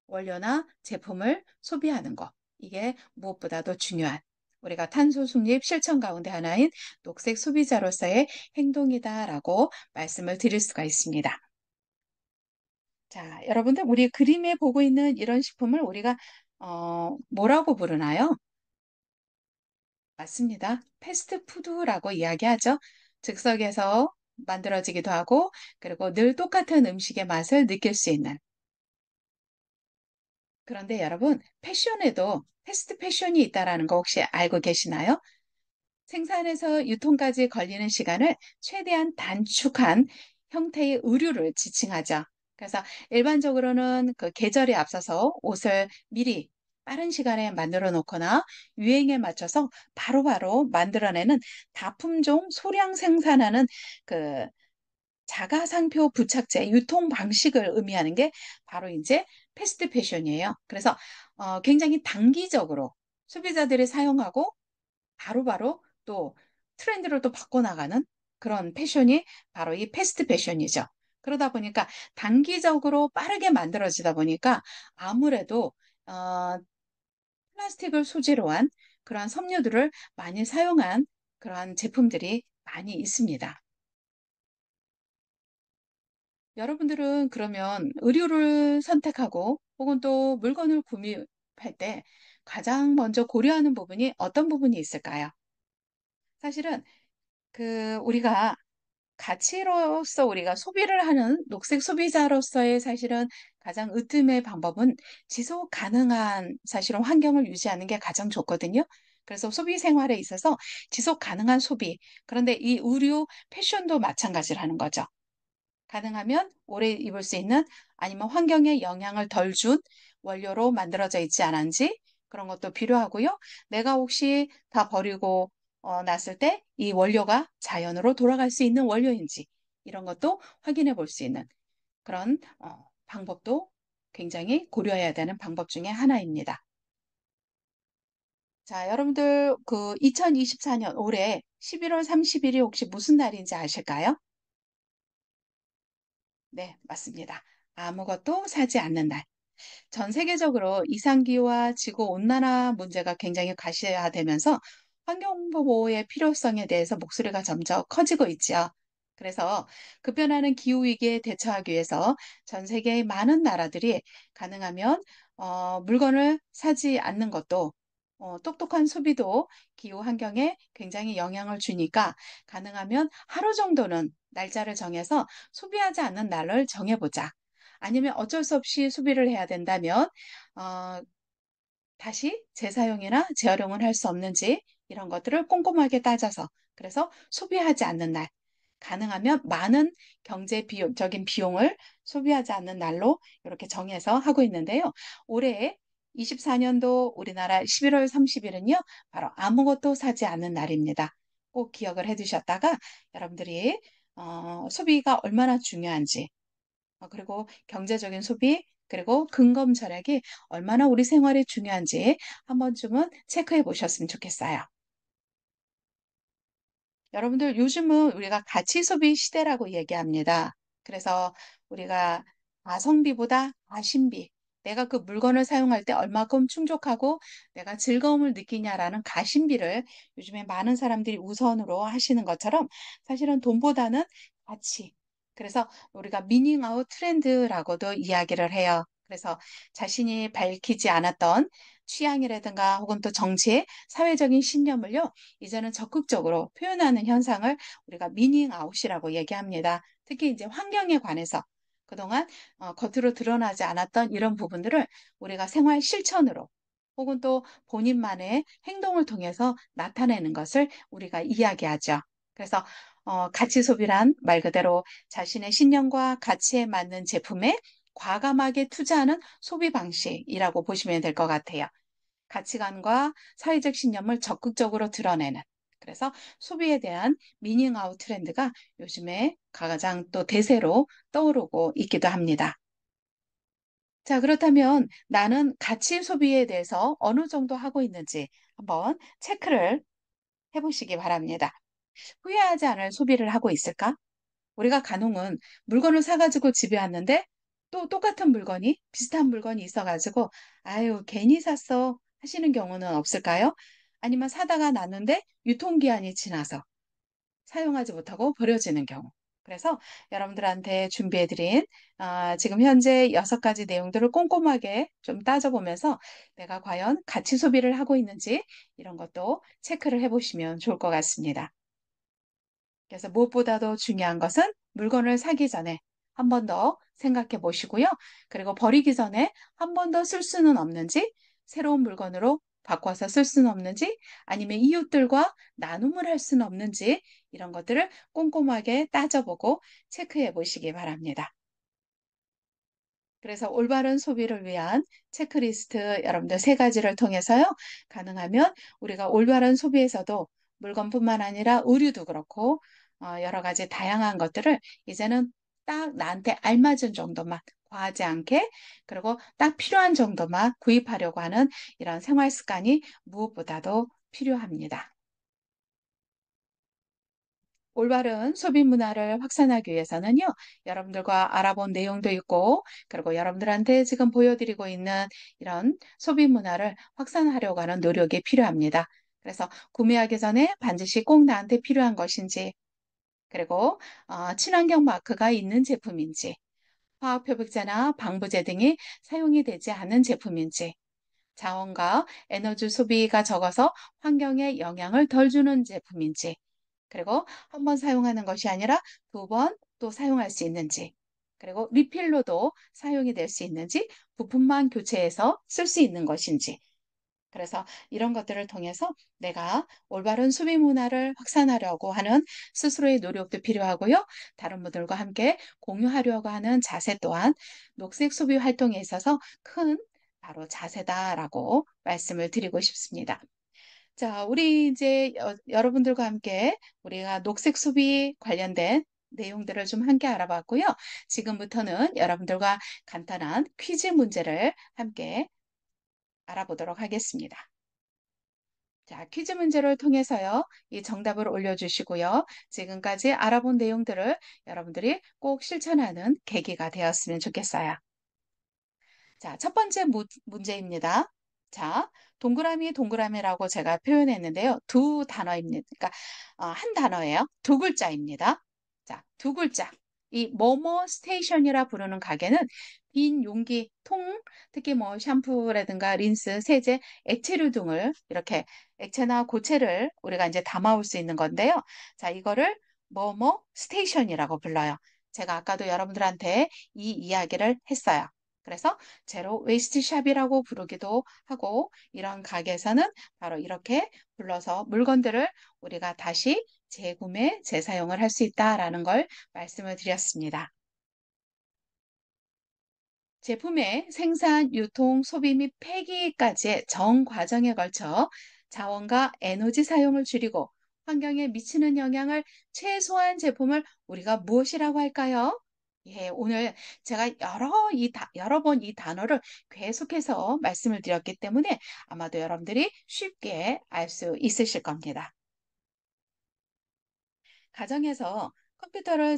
원료나 제품을 소비하는 것. 이게 무엇보다도 중요한 우리가 탄소 중립 실천 가운데 하나인 녹색 소비자로서의 행동이다라고 말씀을 드릴 수가 있습니다. 자, 여러분들 우리 그림에 보고 있는 이런 식품을 우리가 뭐라고 부르나요? 맞습니다. 패스트푸드라고 이야기하죠. 즉석에서 만들어지기도 하고 그리고 늘 똑같은 음식의 맛을 느낄 수 있는 그런데 여러분, 패션에도 패스트 패션이 있다라는 거 혹시 알고 계시나요? 생산에서 유통까지 걸리는 시간을 최대한 단축한 형태의 의류를 지칭하죠. 그래서 일반적으로는 그 계절에 앞서서 옷을 미리 빠른 시간에 만들어 놓거나 유행에 맞춰서 바로바로 만들어내는 다품종 소량 생산하는 그 자가상표 부착재 유통 방식을 의미하는 게 바로 이제 패스트 패션이에요. 그래서 굉장히 단기적으로 소비자들이 사용하고 바로바로 또 트렌드를 또 바꿔나가는 그런 패션이 바로 이 패스트 패션이죠. 그러다 보니까 단기적으로 빠르게 만들어지다 보니까 아무래도 어, 플라스틱을 소재로 한 그러한 섬유들을 많이 사용한 그러한 제품들이 많이 있습니다. 여러분들은 그러면 의류를 선택하고 혹은 또 물건을 구매할 때 가장 먼저 고려하는 부분이 어떤 부분이 있을까요? 사실은 그 우리가 가치로서 우리가 소비를 하는 녹색 소비자로서의 사실은 가장 으뜸의 방법은 지속 가능한 사실은 환경을 유지하는 게 가장 좋거든요. 그래서 소비 생활에 있어서 지속 가능한 소비. 그런데 이 의류, 패션도 마찬가지라는 거죠. 가능하면 오래 입을 수 있는 아니면 환경에 영향을 덜 준 원료로 만들어져 있지 않은지 그런 것도 필요하고요. 내가 혹시 다 버리고 났을 때 이 원료가 자연으로 돌아갈 수 있는 원료인지 이런 것도 확인해 볼 수 있는 그런 방법도 굉장히 고려해야 되는 방법 중에 하나입니다. 자, 여러분들 그 2024년 올해 11월 30일이 혹시 무슨 날인지 아실까요? 네, 맞습니다. 아무것도 사지 않는 날. 전 세계적으로 이상기후와 지구 온난화 문제가 굉장히 과시화되면서 환경 보호의 필요성에 대해서 목소리가 점점 커지고 있지요. 그래서 급변하는 기후 위기에 대처하기 위해서 전 세계의 많은 나라들이 가능하면 물건을 사지 않는 것도 똑똑한 소비도 기후 환경에 굉장히 영향을 주니까 가능하면 하루 정도는 날짜를 정해서 소비하지 않는 날을 정해보자. 아니면 어쩔 수 없이 소비를 해야 된다면 어, 다시 재사용이나 재활용을 할 수 없는지 이런 것들을 꼼꼼하게 따져서 그래서 소비하지 않는 날 가능하면 많은 경제 비용적인 비용을 소비하지 않는 날로 이렇게 정해서 하고 있는데요. 올해 24년도 우리나라 11월 30일은요. 바로 아무것도 사지 않는 날입니다. 꼭 기억을 해 두셨다가 여러분들이 소비가 얼마나 중요한지 그리고 경제적인 소비, 그리고 근검 절약이 얼마나 우리 생활에 중요한지 한 번쯤은 체크해 보셨으면 좋겠어요. 여러분들 요즘은 우리가 가치 소비 시대라고 얘기합니다. 그래서 우리가 가성비보다 가심비, 내가 그 물건을 사용할 때 얼마큼 충족하고 내가 즐거움을 느끼냐라는 가심비를 요즘에 많은 사람들이 우선으로 하시는 것처럼 사실은 돈보다는 가치. 그래서 우리가 미닝 아웃 트렌드라고도 이야기를 해요. 그래서 자신이 밝히지 않았던 취향이라든가 혹은 또 정치, 사회적인 신념을요. 이제는 적극적으로 표현하는 현상을 우리가 미닝 아웃이라고 얘기합니다. 특히 이제 환경에 관해서 그동안 겉으로 드러나지 않았던 이런 부분들을 우리가 생활 실천으로 혹은 또 본인만의 행동을 통해서 나타내는 것을 우리가 이야기하죠. 그래서 가치 소비란 말 그대로 자신의 신념과 가치에 맞는 제품에 과감하게 투자하는 소비 방식이라고 보시면 될 것 같아요. 가치관과 사회적 신념을 적극적으로 드러내는 그래서 소비에 대한 미닝 아웃 트렌드가 요즘에 가장 또 대세로 떠오르고 있기도 합니다. 자, 그렇다면 나는 가치 소비에 대해서 어느 정도 하고 있는지 한번 체크를 해보시기 바랍니다. 후회하지 않을 소비를 하고 있을까? 우리가 간혹은 물건을 사가지고 집에 왔는데 또 똑같은 물건이 비슷한 물건이 있어가지고 아유 괜히 샀어 하시는 경우는 없을까요? 아니면 사다가 놨는데 유통기한이 지나서 사용하지 못하고 버려지는 경우. 그래서 여러분들한테 준비해드린 지금 현재 6가지 내용들을 꼼꼼하게 좀 따져보면서 내가 과연 가치 소비를 하고 있는지 이런 것도 체크를 해보시면 좋을 것 같습니다. 그래서 무엇보다도 중요한 것은 물건을 사기 전에 한 번 더 생각해 보시고요. 그리고 버리기 전에 한 번 더 쓸 수는 없는지, 새로운 물건으로 바꿔서 쓸 수는 없는지, 아니면 이웃들과 나눔을 할 수는 없는지, 이런 것들을 꼼꼼하게 따져보고 체크해 보시기 바랍니다. 그래서 올바른 소비를 위한 체크리스트 여러분들 3가지를 통해서요. 가능하면 우리가 올바른 소비에서도 물건뿐만 아니라 의류도 그렇고 여러 가지 다양한 것들을 이제는 딱 나한테 알맞은 정도만 과하지 않게 그리고 딱 필요한 정도만 구입하려고 하는 이런 생활 습관이 무엇보다도 필요합니다. 올바른 소비 문화를 확산하기 위해서는요, 여러분들과 알아본 내용도 있고, 그리고 여러분들한테 지금 보여드리고 있는 이런 소비 문화를 확산하려고 하는 노력이 필요합니다. 그래서 구매하기 전에 반드시 꼭 나한테 필요한 것인지, 그리고 친환경 마크가 있는 제품인지, 화학 표백제나 방부제 등이 사용이 되지 않은 제품인지, 자원과 에너지 소비가 적어서 환경에 영향을 덜 주는 제품인지, 그리고 한 번 사용하는 것이 아니라 두 번 또 사용할 수 있는지, 그리고 리필로도 사용이 될 수 있는지, 부품만 교체해서 쓸 수 있는 것인지. 그래서 이런 것들을 통해서 내가 올바른 소비 문화를 확산하려고 하는 스스로의 노력도 필요하고요. 다른 분들과 함께 공유하려고 하는 자세 또한 녹색 소비 활동에 있어서 큰 바로 자세다라고 말씀을 드리고 싶습니다. 자, 우리 이제 여러분들과 함께 우리가 녹색 소비 관련된 내용들을 좀 함께 알아봤고요. 지금부터는 여러분들과 간단한 퀴즈 문제를 함께 알아보도록 하겠습니다. 자, 퀴즈 문제를 통해서요, 이 정답을 올려주시고요. 지금까지 알아본 내용들을 여러분들이 꼭 실천하는 계기가 되었으면 좋겠어요. 자, 첫 번째 문제입니다. 자, 동그라미 동그라미라고 제가 표현했는데요. 두 단어입니다. 그러니까 한 단어예요. 두 글자입니다. 자, 두 글자. 이 뭐뭐 스테이션이라 부르는 가게는 빈 용기, 통, 특히 뭐 샴푸라든가 린스, 세제, 액체류 등을 이렇게 액체나 고체를 우리가 이제 담아올 수 있는 건데요. 자, 이거를 뭐뭐 스테이션이라고 불러요. 제가 아까도 여러분들한테 이 이야기를 했어요. 그래서 제로 웨이스트 샵이라고 부르기도 하고 이런 가게에서는 바로 이렇게 불러서 물건들을 우리가 다시 재구매, 재사용을 할 수 있다라는 걸 말씀을 드렸습니다. 제품의 생산, 유통, 소비 및 폐기까지의 전 과정에 걸쳐 자원과 에너지 사용을 줄이고 환경에 미치는 영향을 최소화한 제품을 우리가 무엇이라고 할까요? 예, 오늘 제가 여러 번 이 단어를 계속해서 말씀을 드렸기 때문에 아마도 여러분들이 쉽게 알 수 있으실 겁니다. 가정에서 컴퓨터를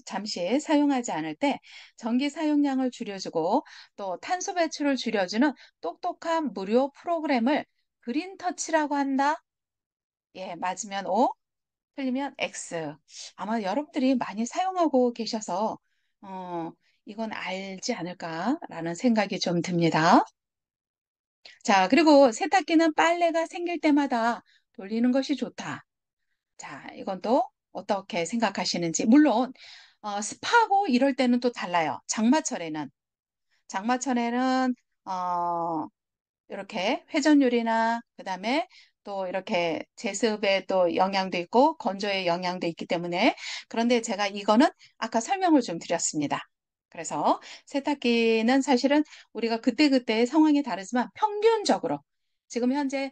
잠시 사용하지 않을 때 전기 사용량을 줄여주고 또 탄소 배출을 줄여주는 똑똑한 무료 프로그램을 그린 터치라고 한다. 예, 맞으면 O, 틀리면 X. 아마 여러분들이 많이 사용하고 계셔서 어, 이건 알지 않을까라는 생각이 좀 듭니다. 자, 그리고 세탁기는 빨래가 생길 때마다 돌리는 것이 좋다. 자, 이건 또 어떻게 생각하시는지. 물론, 습하고 이럴 때는 또 달라요. 장마철에는, 어, 이렇게 회전율이나, 그 다음에 또 이렇게 제습의 또 영향도 있고, 건조의 영향도 있기 때문에. 그런데 제가 이거는 아까 설명을 좀 드렸습니다. 그래서 세탁기는 사실은 우리가 그때그때 상황이 다르지만 평균적으로 지금 현재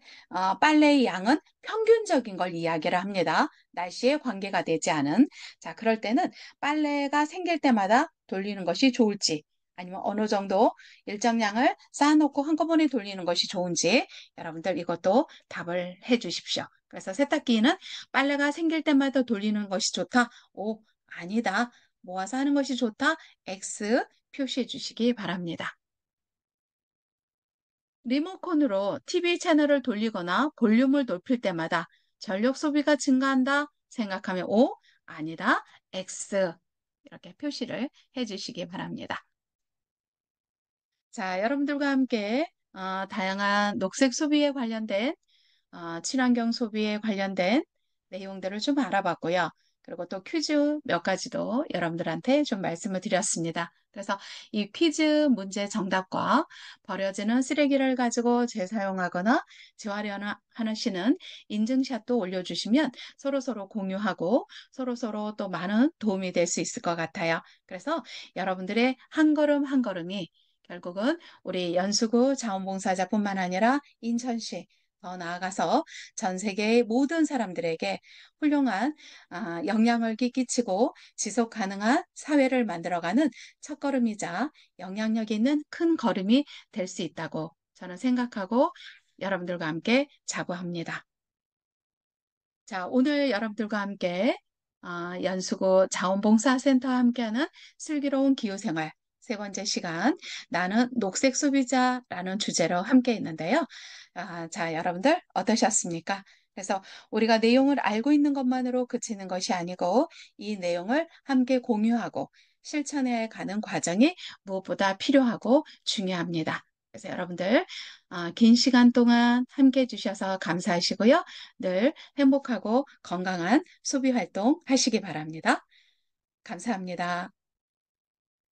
빨래의 양은 평균적인 걸 이야기를 합니다. 날씨에 관계가 되지 않은. 자, 그럴 때는 빨래가 생길 때마다 돌리는 것이 좋을지 아니면 어느 정도 일정량을 쌓아놓고 한꺼번에 돌리는 것이 좋은지 여러분들 이것도 답을 해 주십시오. 그래서 세탁기는 빨래가 생길 때마다 돌리는 것이 좋다. 오, 아니다. 모아서 하는 것이 좋다. X 표시해 주시기 바랍니다. 리모컨으로 TV 채널을 돌리거나 볼륨을 높일 때마다 전력 소비가 증가한다 생각하면 O, 아니다. X 이렇게 표시를 해 주시기 바랍니다. 자, 여러분들과 함께 다양한 녹색 소비에 관련된 친환경 소비에 관련된 내용들을 좀 알아봤고요. 그리고 또 퀴즈 몇 가지도 여러분들한테 좀 말씀을 드렸습니다. 그래서 이 퀴즈 문제 정답과 버려지는 쓰레기를 가지고 재사용하거나 재활용하시는 인증샷도 올려주시면 서로서로 공유하고 서로서로 또 많은 도움이 될 수 있을 것 같아요. 그래서 여러분들의 한 걸음 한 걸음이 결국은 우리 연수구 자원봉사자뿐만 아니라 인천시 더 나아가서 전 세계의 모든 사람들에게 훌륭한 영향을 끼치고 지속 가능한 사회를 만들어가는 첫걸음이자 영향력 있는 큰 걸음이 될 수 있다고 저는 생각하고 여러분들과 함께 자부합니다. 자, 오늘 여러분들과 함께 연수구 자원봉사센터와 함께하는 슬기로운 기후생활 세 번째 시간 나는 녹색 소비자라는 주제로 함께 있는데요. 자, 여러분들 어떠셨습니까? 그래서 우리가 내용을 알고 있는 것만으로 그치는 것이 아니고 이 내용을 함께 공유하고 실천해 가는 과정이 무엇보다 필요하고 중요합니다. 그래서 여러분들 긴 시간 동안 함께 해주셔서 감사하시고요. 늘 행복하고 건강한 소비 활동 하시기 바랍니다. 감사합니다.